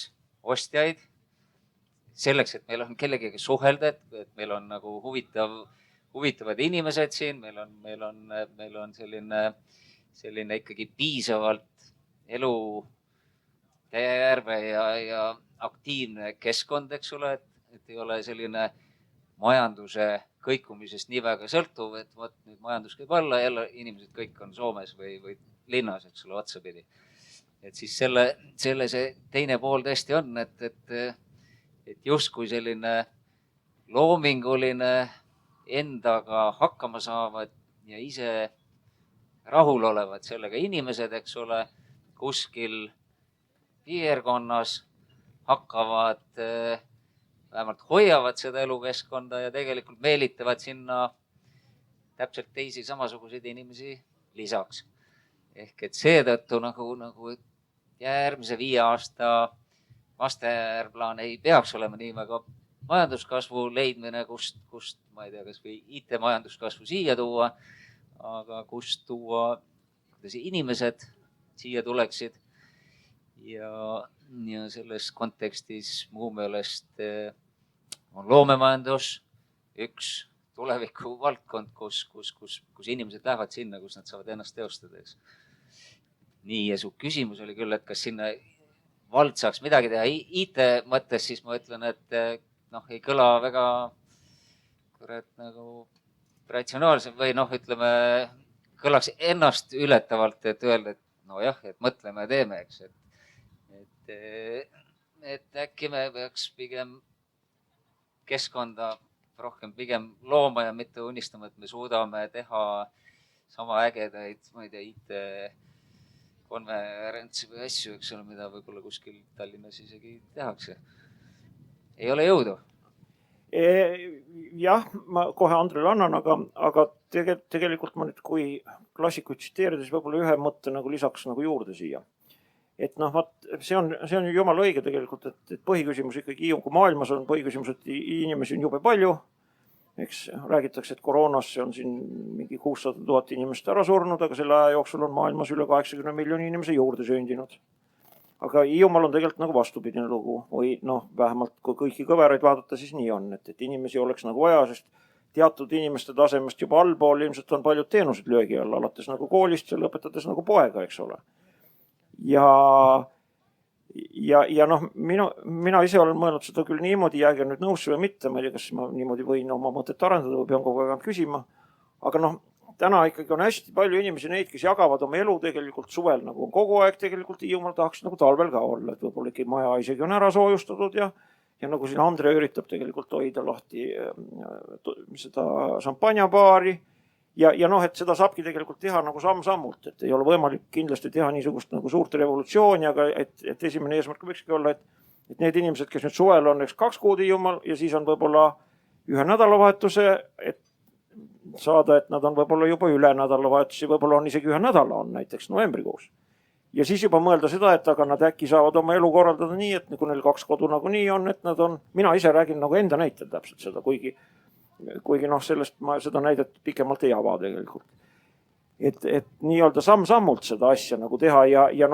ostjaid selleks, et meil on kellegagi suhelda, et meil on nagu huvitavad inimesed siin, meil on selline ikkagi piisavalt elu järve ja aktiivne keskkond, eks ole, et ei ole selline majanduse kõikumisest nii väga sõltuv, et vot nüüd majandus käib alla, jälle inimesed kõik on Soomes või linnas, eks ole, otsapidi. Et siis selle see teine pool tõesti on, et justkui selline loominguline endaga hakkama saavad ja ise rahul olevad sellega inimesed, eks ole, kuskil piirkonnas hakkavad, vähemalt hoiavad seda elukeskkonda ja tegelikult meelitavad sinna täpselt teisi samasuguseid inimesi lisaks. Ehk et seetõttu nagu järgmise 5 aasta masterplaan ei peaks olema nii väga majanduskasvu leidmine, kust ma ei tea, kas või IT-majanduskasvu siia tuua, aga kust tuua, kuidas inimesed siia tuleksid. Ja selles kontekstis muu meelest on loomemajandus üks tuleviku valdkond, kus inimesed lähevad sinna, kus nad saavad ennast teostada. Nii, ja su küsimus oli küll, et kas sinna vald saaks midagi teha IT mõttes, siis ma ütlen, et ei kõla väga nagu ratsionaalselt või ütleme, kõlaks ennast ületavalt, et öelda, et nojah, et mõtleme ja teeme, eks. Et äkki me peaks pigem keskkonda rohkem pigem looma ja mitte unistama, et me suudame teha sama ägedaid, ma ei tea, IT-konverentsi või asju, eks ole, mida võib-olla kuskil Tallinnas isegi tehakse. Ei ole jõudu. Jah, ma kohe Andrele annan, aga tegelikult ma nüüd, kui klassikuid tsiteerida, siis võib-olla ühe mõtte nagu lisaks nagu juurde siia. Et see on ju jumala õige tegelikult, et põhiküsimus ikkagi, kui maailmas on põhiküsimus, et inimesi on jube palju. Eks räägitakse, et koroonasse on siin mingi 600 000 inimest ära surnud, aga selle aja jooksul on maailmas üle 80 miljoni inimese juurde sündinud. Aga Hiiumaal on tegelikult nagu vastupidine lugu või vähemalt kui kõiki kõveraid vaadata, siis nii on, et inimesi oleks nagu vaja, sest teatud inimeste tasemest juba allpool ilmselt on paljud teenused löögi all, alates nagu koolist ja lõpetades nagu poega, eks ole. Ja mina ise olen mõelnud seda küll niimoodi, jääge nüüd nõusse või mitte, ma ei tea, kas ma niimoodi võin oma mõtet arendada või pean kogu aeg küsima. Aga täna ikkagi on hästi palju inimesi neid, kes jagavad oma elu tegelikult suvel nagu kogu aeg tegelikult Hiiumaal tahaks nagu talvel ka olla, et võib-olla ikka maja isegi on ära soojustatud ja nagu siin Andre üritab tegelikult hoida lahti seda šampanjabaari. Ja et seda saabki tegelikult teha nagu samm-sammult, et ei ole võimalik kindlasti teha niisugust nagu suurt revolutsiooni, aga et esimene eesmärk võikski olla, et need inimesed, kes nüüd suvel on 2 kuud Hiiumaal ja siis on võib-olla 1 nädalavahetuse, et saada, et nad on võib-olla juba üle nädalavahetusi, võib-olla on isegi 1 nädala on näiteks novembrikuus. Ja siis juba mõelda seda, et aga nad äkki saavad oma elu korraldada nii, et kui neil 2 kodu nagu nii on, et nad on, mina ise räägin nagu enda näitel täpselt seda, kuigi sellest ma seda näidet pikemalt ei ava tegelikult. Et nii-öelda samm-sammult seda asja nagu teha ja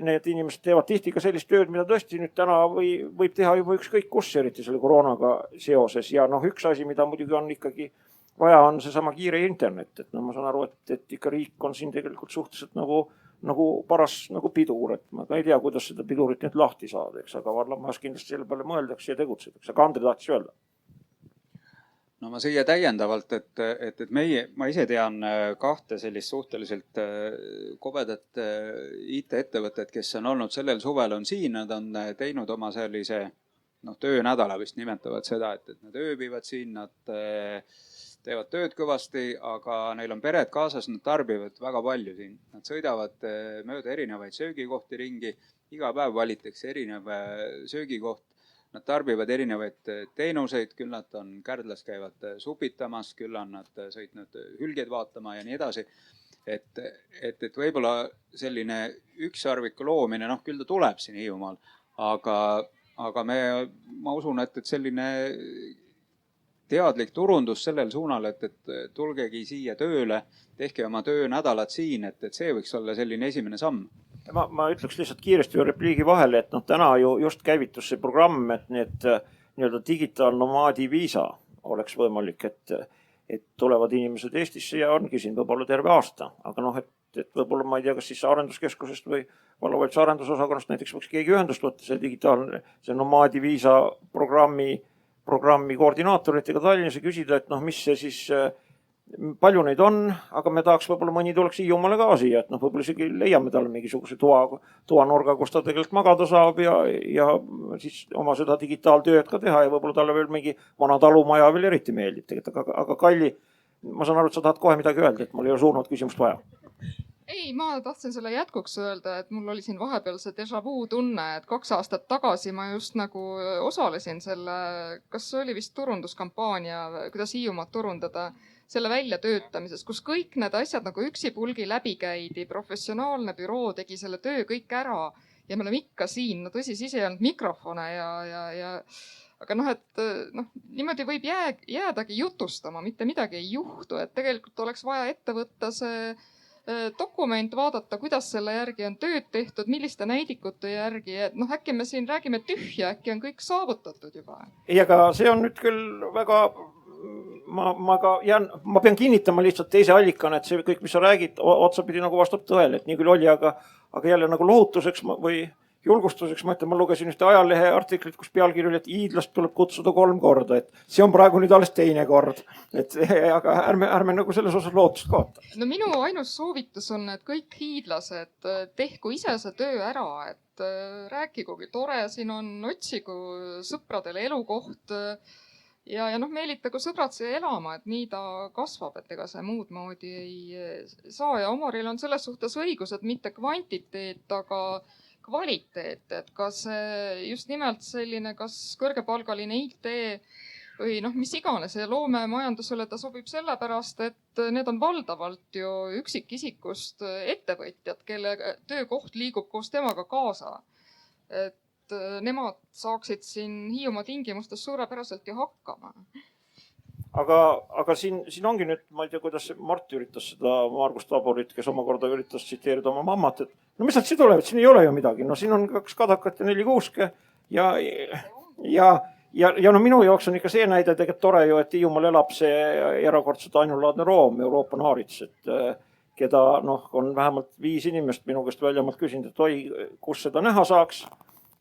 need inimesed teevad tihti ka sellist tööd, mida tõesti nüüd täna võib teha juba ükskõik kus, eriti selle koroonaga seoses. Ja üks asi, mida muidugi on ikkagi vaja, on seesama kiire internet. Et ma saan aru, et ikka riik on siin tegelikult suhteliselt nagu paras nagu pidur. Et ma ka ei tea, kuidas seda pidurit nüüd lahti saada, eks, aga varlamas kindlasti selle peale mõeldakse ja tegutsetakse. Aga Andre tahtis öelda. No ma siia täiendavalt, et ma ise tean 2 sellist suhteliselt kobedat IT-ettevõtet, kes on olnud sellel suvel on siin, nad on teinud oma sellise töönädala vist nimetavad seda, et nad ööbivad siin, nad teevad tööd kõvasti, aga neil on pered kaasas, nad tarbivad väga palju siin. Nad sõidavad mööda erinevaid söögikohti ringi, iga päev valitakse erinev söögikoht. nad tarbivad erinevaid teenuseid, küll nad on Kärdlas käivad supitamas, küll on nad sõitnud hülgeid vaatama ja nii edasi. Et võib-olla selline ükssarviku loomine, noh küll ta tuleb siin Hiiumaal, aga ma usun, et selline teadlik turundus sellel suunal, et tulgegi siia tööle, tehke oma töönädalad siin, et see võiks olla selline esimene samm. Ma ütleks lihtsalt kiiresti repliigi vahele, et täna ju just käivitus see programm, et need nii-öelda digitaalnomaadi viisa oleks võimalik, et tulevad inimesed Eestisse ja ongi siin võib-olla terve aasta. Aga et võib-olla ma ei tea, kas siis arenduskeskusest või vallavalitsuse arendusosakonnast näiteks võiks keegi ühendust võtta see nomaadi viisa programmi koordinaatoritega Tallinnas ja küsida, et mis see siis, palju neid on, aga me tahaks võib-olla mõni tuleks Hiiumaale ka siia, et võib-olla isegi leiame talle mingisuguse toanurga, kus ta tegelikult magada saab ja siis oma seda digitaaltööd ka teha ja võib-olla talle veel mingi vana talumaja veel eriti meeldib tegelikult, aga Kalli, ma saan aru, et sa tahad kohe midagi öelda, et mul ei ole suunalt küsimust vaja. Ei, ma tahtsin selle jätkuks öelda, et mul oli siin vahepeal see déjà vu tunne, et 2 aastat tagasi ma just nagu osalesin selle, kas oli vist turunduskampaania, kuidas Hiiumaad turundada, selle väljatöötamises, kus kõik need asjad nagu üksipulgi läbi käidi, professionaalne büroo tegi selle töö kõik ära ja me oleme ikka siin, no tõsi, siis ei olnud mikrofone aga niimoodi võib jäädagi jutustama, mitte midagi ei juhtu, et tegelikult oleks vaja ette võtta see dokument, vaadata, kuidas selle järgi on tööd tehtud, milliste näidikute järgi, et äkki me siin räägime tühja, äkki on kõik saavutatud juba. Ei, aga see on nüüd küll väga, ma pean kinnitama lihtsalt teise allikana, et see kõik, mis sa räägid, otsapidi nagu vastab tõele, et nii küll oli, aga jälle nagu lohutuseks või julgustuseks, ma lugesin ühte ajalehe artiklit, kus pealkiri oli, et hiidlast tuleb kutsuda 3 korda, et see on praegu nüüd alles 2. kord. Aga ärme nagu selles osas lootust kaota. No minu ainus soovitus on, et kõik hiidlased tehku ise see töö ära, et rääkigugi tore, siin on otsigu sõpradele elukoht ja meelitagu sõbrad siia elama, et nii ta kasvab, et ega see muud moodi ei saa ja Omaril on selles suhtes õigus, et mitte kvantiteet, aga kvaliteet, et kas just nimelt selline, kas kõrgepalgaline IT või mis iganes ja loomemajandusele ta sobib sellepärast, et need on valdavalt ju üksikisikust ettevõtjad, kelle töökoht liigub koos temaga kaasa. Et nemad saaksid siin Hiiumaa tingimustes suurepäraselt ju hakkama. Aga siin ongi nüüd, ma ei tea, kuidas Mart üritas seda Margus Taborit, kes omakorda üritas tsiteerida oma mammat, et mis nad siin tulevad, siin ei ole ju midagi. Siin on 2 kadakat ja 4 kuuske ja minu jaoks on ikka see näide tegelikult tore ju, et Hiiumaal elab see erakordselt ainulaadne room, Euroopa naarits, et keda on vähemalt 5 inimest minu käest väljamalt küsinud, et oi, kus seda näha saaks.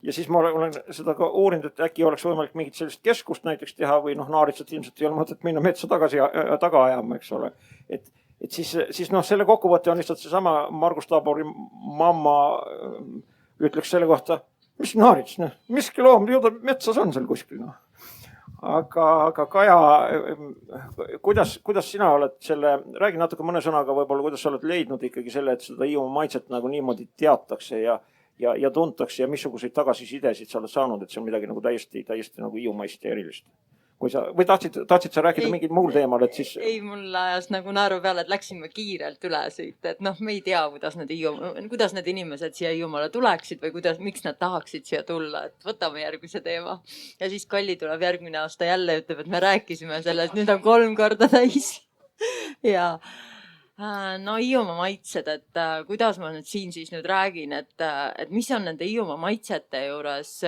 Ja siis ma olen seda ka uurinud, et äkki oleks võimalik mingit sellist keskust näiteks teha või naaritsat ilmselt ei ole mõtet minna metsa taga ajama, eks ole. Et siis selle kokkuvõte on lihtsalt seesama Margus Tabori mamma ütleks selle kohta, mis naarits, miski loom, ju ta metsas on seal kuskil. Aga Kaja, kuidas sina oled räägi natuke mõne sõnaga võib-olla, kuidas sa oled leidnud ikkagi selle, et seda Hiiumaa maitset nagu niimoodi teatakse ja tuntakse ja missuguseid tagasisidesid sa oled saanud, et see on midagi nagu täiesti nagu Hiiumaist ja erilist. Või tahtsid sa rääkida mingil muul teemal, et siis... Ei, mul ajas nagu naeru peale, et läksime kiirelt üle siit, et me ei tea, kuidas need inimesed siia Hiiumaale tuleksid või miks nad tahaksid siia tulla, et võtame järgmise teema. Ja siis Kalli tuleb järgmine aasta jälle ja ütleb, et me rääkisime sellest, nüüd on 3 korda täis. Ja... Hiiumaa maitsed, et kuidas ma nüüd siin siis räägin, et mis on nende Hiiumaa maitsete juures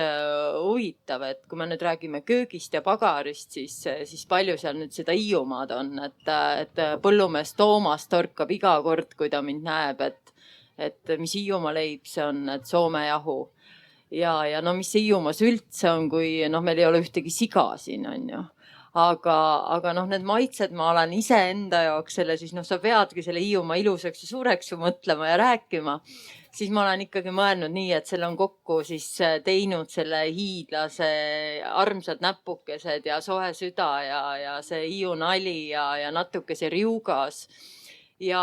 huvitav, et kui me nüüd räägime köögist ja pagarist, siis palju seal nüüd seda Hiiumaad on, et põllumees Toomas torkab iga kord, kui ta mind näeb, et mis Hiiumaa leib see on, et Soome jahu. Ja mis Hiiumaas üldse on, kui meil ei ole ühtegi siga siin, on ju. Aga need maitsed ma olen ise enda jaoks siis sa peadki selle Hiiumaa ilusaks ja suureks mõtlema ja rääkima. Siis ma olen ikkagi mõelnud nii, et selle on kokku siis teinud selle hiidlase armsad näpukesed ja soe süda ja see Hiiu nali ja natuke see riugas. Ja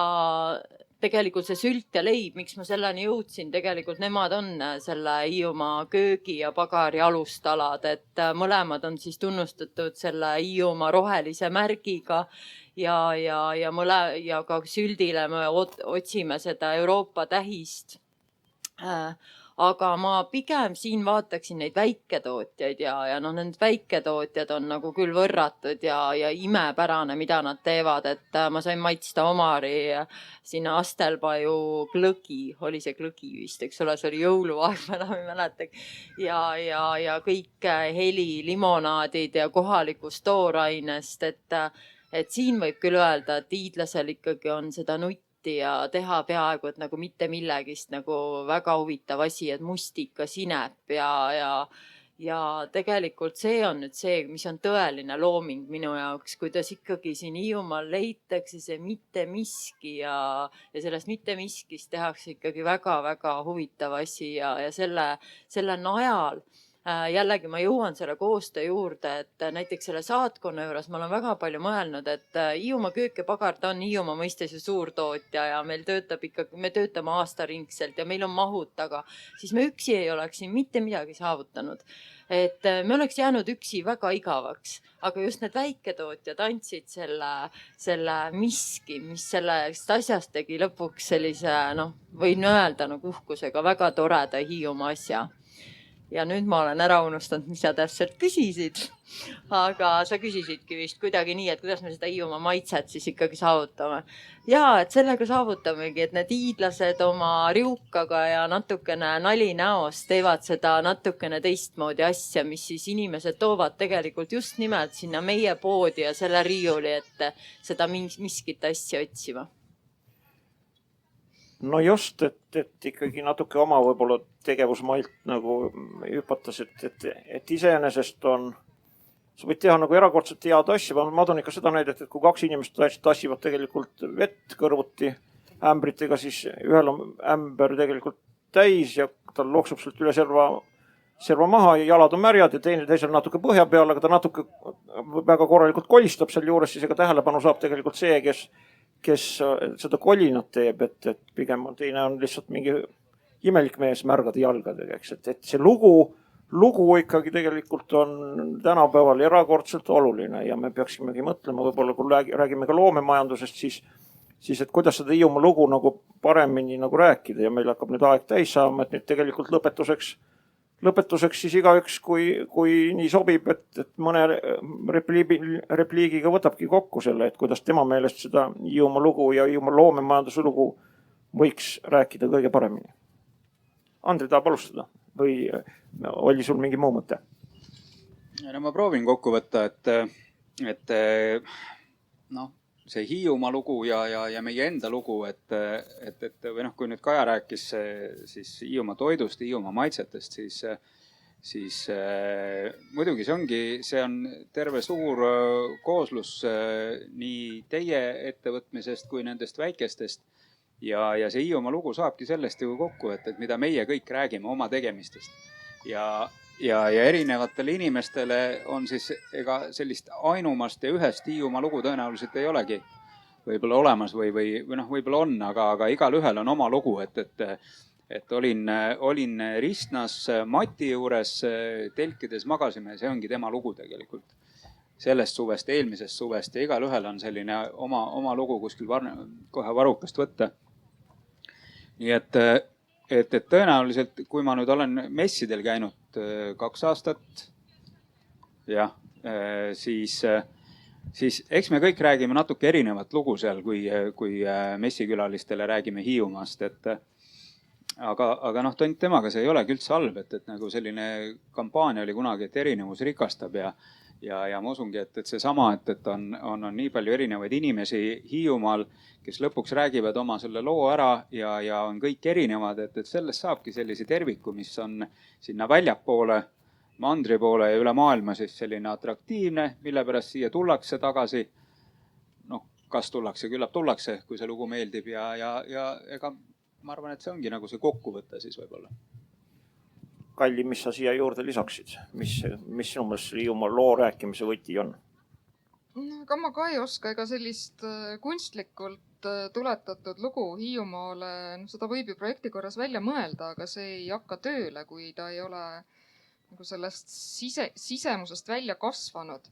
tegelikult see sült ja leib, miks ma selleni jõudsin, tegelikult nemad on selle Hiiumaa köögi ja pagari alustalad, et mõlemad on siis tunnustatud selle Hiiumaa rohelise märgiga ja ka süldile me otsime seda Euroopa tähist. Aga ma pigem siin vaataksin neid väiketootjaid ja need väiketootjad on nagu küll võrratud ja imepärane, mida nad teevad, et ma sain maitsta Omari sinna Astelpaju glõgi, oli see glõgi vist, eks ole, see oli jõuluaeg, ma enam ei mäleta. Ja kõik heli, limonaadid ja kohalikust toorainest, et siin võib küll öelda, et hiidlasel ikkagi on seda nutti ja teha peaaegu, et nagu mitte millegist nagu väga huvitav asi, et mustika, sinep ja tegelikult see on nüüd see, mis on tõeline looming minu jaoks, kuidas ikkagi siin Hiiumaal leitakse see mitte miski ja sellest mitte miskist tehakse ikkagi väga-väga huvitav asi ja selle najal jällegi ma jõuan selle koostöö juurde, et näiteks selle saatkonna juures ma olen väga palju mõelnud, et Hiiumaa köök ja pagar, ta on Hiiumaa mõistes ju suurtootja ja meil töötab ikkagi, me töötame aastaringselt ja meil on mahud taga, siis me üksi ei oleks siin mitte midagi saavutanud. Et me oleks jäänud üksi väga igavaks, aga just need väiketootjad andsid selle miski, mis sellest asjast tegi lõpuks sellise, võin öelda nagu uhkusega väga toreda Hiiumaa asja. Ja nüüd ma olen ära unustanud, mis sa täpselt küsisid, aga sa küsisidki vist kuidagi nii, et kuidas me seda Hiiumaa maitset siis ikkagi saavutame. Ja, et sellega saavutamegi, et need hiidlased oma riukaga ja natukene nali näost teevad seda natukene teistmoodi asja, mis siis inimesed toovad tegelikult just nimelt sinna meie poodi ja selle riiuli, et seda miskit asja otsima. No just, et ikkagi natuke oma võib-olla tegevusmailt nagu hüpatas, et iseenesest on, sa võid teha nagu erakordselt head asja, ma toon ikka seda näidet, et kui 2 inimest tassivad tegelikult vett kõrvuti ämbritega, siis ühel on ämber tegelikult täis ja tal loksub sealt üle serva maha ja jalad on märjad ja teisel natuke põhja peal, aga ta natuke väga korralikult kolistab seal juures, siis ega tähelepanu saab tegelikult see, kes seda kolinat teeb, et pigem teine on lihtsalt mingi imelik mees märgade jalgadega, eks, et see lugu ikkagi tegelikult on tänapäeval erakordselt oluline ja me peaksimegi mõtlema, võib-olla kui räägime ka loomemajandusest, siis et kuidas seda Hiiumaa lugu nagu paremini nagu rääkida ja meil hakkab nüüd aeg täis saama, et nüüd tegelikult lõpetuseks siis igaüks, kui nii sobib, et mõne repliigiga võtabki kokku selle, et kuidas tema meelest seda Hiiumaa lugu ja Hiiumaa loomemajanduse lugu võiks rääkida kõige paremini. Andri tahab alustada või oli sul mingi muu mõte? No ma proovin kokku võtta, et see Hiiumaa lugu ja meie enda lugu, või kui nüüd Kaja rääkis siis Hiiumaa toidust, Hiiumaa maitsetest, siis muidugi see on terve suur kooslus nii teie ettevõtmisest kui nendest väikestest ja see Hiiumaa lugu saabki sellest ju kokku, et mida meie kõik räägime oma tegemistest ja erinevatele inimestele on siis ega sellist ainumast ja ühest Hiiumaa lugu tõenäoliselt ei olegi võib-olla olemas või võib-olla on, aga igal ühel on oma lugu, et olin Ristnas Mati juures, telkides magasime, see ongi tema lugu tegelikult sellest suvest, eelmisest suvest ja igal ühel on selline oma lugu kuskil kohe varrukast võtta. Nii et tõenäoliselt, kui ma nüüd olen messidel käinud 2 aastat, siis eks me kõik räägime natuke erinevat lugu seal, kui messikülalistele räägime Hiiumaast, aga Tont temaga see ei olegi üldse halb, et nagu selline kampaania oli kunagi, et erinevus rikastab ja ma usungi, et seesama, et on nii palju erinevaid inimesi Hiiumaal, kes lõpuks räägivad oma selle loo ära ja on kõik erinevad, et sellest saabki sellise terviku, mis on sinna väljapoole, mandri poole ja üle maailma siis selline atraktiivne, mille pärast siia tullakse tagasi. Kas tullakse, küllap tullakse, kui see lugu meeldib ja ega ma arvan, et see ongi nagu see kokkuvõte siis võib-olla. Kalli, mis sa siia juurde lisaksid? Mis sinu mõttes Hiiumaa loo rääkimise võti on? Aga ma ka ei oska ega sellist kunstlikult tuletatud lugu Hiiumaale, seda võib ju projekti korras välja mõelda, aga see ei hakka tööle, kui ta ei ole nagu sellest sisemusest välja kasvanud.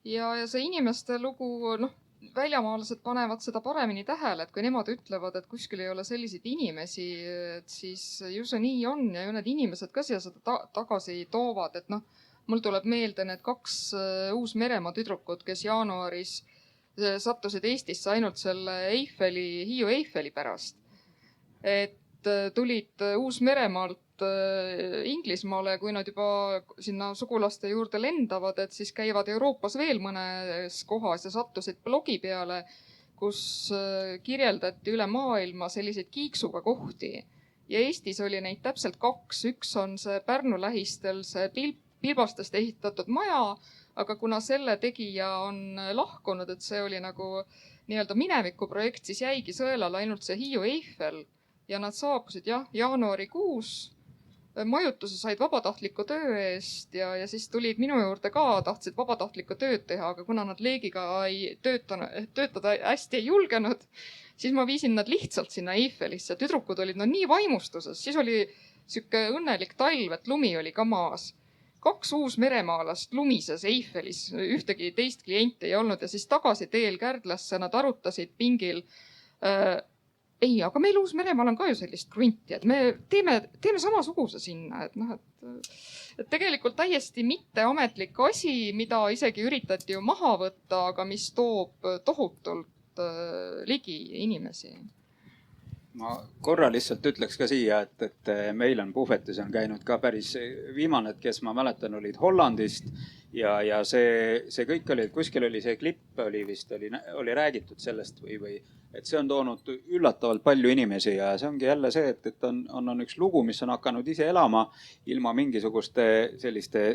Ja see inimeste lugu, väljamaalased panevad seda paremini tähele, et kui nemad ütlevad, et kuskil ei ole selliseid inimesi, et siis ju see nii on ja ju need inimesed ka siia seda tagasi toovad, et mul tuleb meelde need 2 Uus-Meremaa tüdrukut, kes jaanuaris sattusid Eestisse ainult selle Hiiu Eiffeli pärast. Et tulid Uus-Meremaalt Inglismaale, kui nad juba sinna sugulaste juurde lendavad, et siis käivad Euroopas veel mõnes kohas ja sattusid blogi peale, kus kirjeldati üle maailma selliseid kiiksuga kohti. Ja Eestis oli neid täpselt 2. Üks on see Pärnu lähistel see pilbastest ehitatud maja, aga kuna selle tegija on lahkunud, et see oli nagu nii-öelda minevikuprojekt, siis jäigi sõelale ainult see Hiiu Eiffel ja nad saabusid jaanuarikuus. Majutuse said vabatahtliku töö eest ja siis tulid minu juurde ka, tahtsid vabatahtlikku tööd teha, aga kuna nad leegiga ei töötada hästi ei julgenud, siis ma viisin nad lihtsalt sinna Eiffelisse. Tüdrukud olid nii vaimustuses, siis oli siuke õnnelik talv, et lumi oli ka maas. 2 uusmeremaalast lumises Eiffelis, ühtegi teist klienti ei olnud ja siis tagasi teel Kärdlasse nad arutasid pingil. Ei, aga meil Uus-Meremaal on ka ju sellist krunti, et me teeme samasuguse sinna. Et tegelikult täiesti mitteametlik asi, mida isegi üritati ju maha võtta, aga mis toob tohutult ligi inimesi. Ma korra lihtsalt ütleks ka siia, et meil on puhvetis on käinud ka päris viimane, kes ma mäletan, olid Hollandist ja see kõik oli, et kuskil oli see klipp, oli räägitud sellest või et see on toonud üllatavalt palju inimesi ja see ongi jälle see, et on üks lugu, mis on hakanud ise elama ilma mingisuguste selliste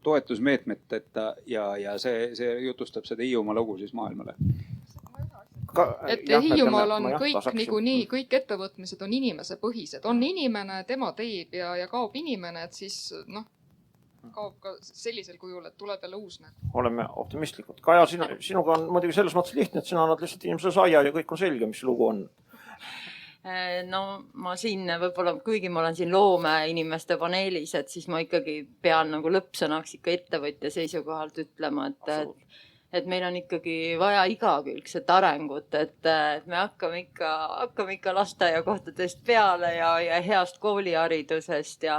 toetusmeetmeteta ja see jutustab seda Hiiumaa lugu siis maailmale. Et Hiiumaal on kõik ettevõtmised on inimesepõhised. On inimene, tema teeb ja kaob inimene, et siis kaob ka sellisel kujul, et tuleb jälle uus. Oleme optimistlikud. Kaja, sinuga on muidugi selles mõttes lihtne, et sina annad lihtsalt inimesele saia ja kõik on selge, mis lugu on. No ma siin võib-olla, kuigi ma olen siin loome inimeste paneelis, et siis ma ikkagi pean nagu lõppsõnaks ikka ettevõtja seisukohalt ütlema, et meil on ikkagi vaja igakülgset arengut, et me hakkame ikka lasteaiakohtadest peale ja heast kooliharidusest ja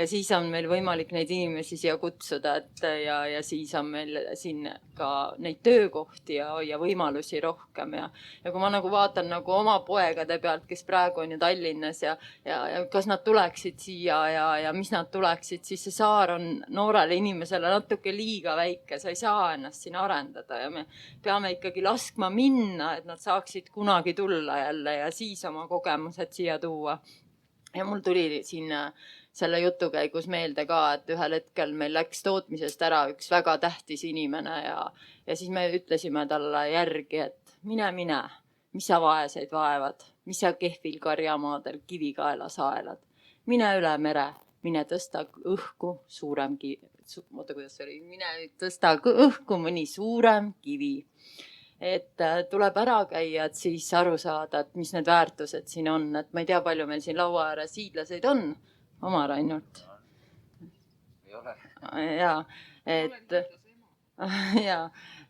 siis on meil võimalik neid inimesi siia kutsuda, ja siis on meil siin ka neid töökohti ja võimalusi rohkem ja kui ma nagu vaatan nagu oma poegade pealt, kes praegu on ju Tallinnas ja kas nad tuleksid siia ja mis nad tuleksid, siis see saar on noorele inimesele natuke liiga väike, sa ei saa ennast siin arendada. Ja me peame ikkagi laskma minna, et nad saaksid kunagi tulla jälle ja siis oma kogemused siia tuua. Ja mul tuli siin selle jutu käigus meelde ka, et ühel hetkel meil läks tootmisest ära üks väga tähtis inimene ja siis me ütlesime talle järgi, et mine, mis sa vaeseid vaevad, mis sa kehvil karjamaadel kivikaela saelad. Mine üle mere, mine tõsta õhku suurem mine tõsta õhku mõni suurem kivi. Et tuleb ära käia, et siis aru saada, et mis need väärtused siin on. Et ma ei tea, palju meil siin laua ääres hiidlaseid on. Omar ainult. Ei ole.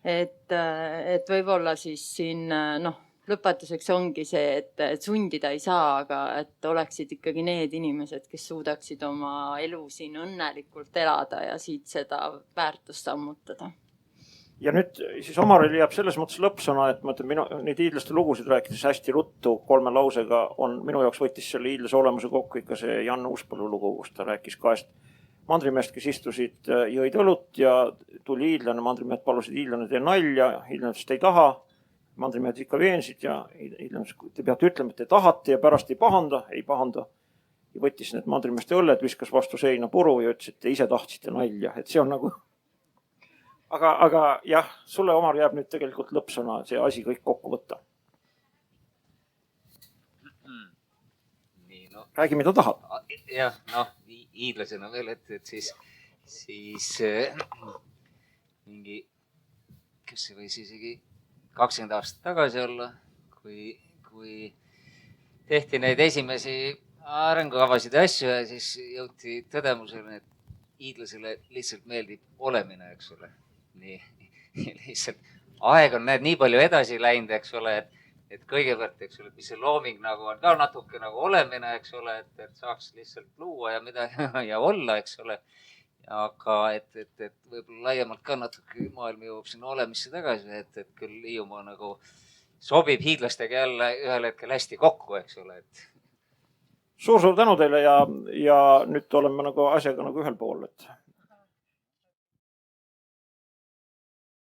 Et võib-olla siis siin, lõpetuseks ongi see, et sundida ei saa, aga et oleksid ikkagi need inimesed, kes suudaksid oma elu siin õnnelikult elada ja siit seda väärtust sammutada. Ja nüüd siis Omaril jääb selles mõttes lõppsõna, et ma ütlen, neid hiidlaste lugusid rääkides hästi ruttu 3 lausega on minu jaoks võttis selle hiidlase olemuse kokku ikka see Jan Uuspõllu lugu, kus ta rääkis 2 mandrimeest, kes istusid, jõid õlut ja tuli hiidlane, mandrimehed palusid hiidlane tee nalja, hiidlane ütles, et ei taha. Mandrimehed ikka veensid ja te peate ütlema, et te tahate ja pärast ei pahanda. Ja võttis need mandrimeeste õlled, viskas vastu seina puru ja ütles, et te ise tahtsite nalja. Et see on nagu... Aga jah, sulle Omar jääb nüüd tegelikult lõppsõna, see asi kõik kokku võtta. Räägi, mida tahad. Jah, hiidlasena veel, et siis mingi, kes see võis isegi 20 aastat tagasi olla, kui tehti neid esimesi arengukavasid ja asju ja siis jõuti tõdemusele, et hiidlasele lihtsalt meeldib olemine, eks ole. Nii lihtsalt aeg on nii palju edasi läinud, eks ole, et kõigepealt, eks ole, mis see looming nagu on ka natuke nagu olemine, eks ole, et saaks lihtsalt luua ja midagi ja olla, eks ole. Aga et võib-olla laiemalt ka natuke maailm jõuab sinna olemisse tagasi, et küll Hiiumaa nagu sobib hiidlastega jälle ühel hetkel hästi kokku, eks ole. Suur tänu teile ja nüüd oleme nagu asjaga nagu ühel pool, et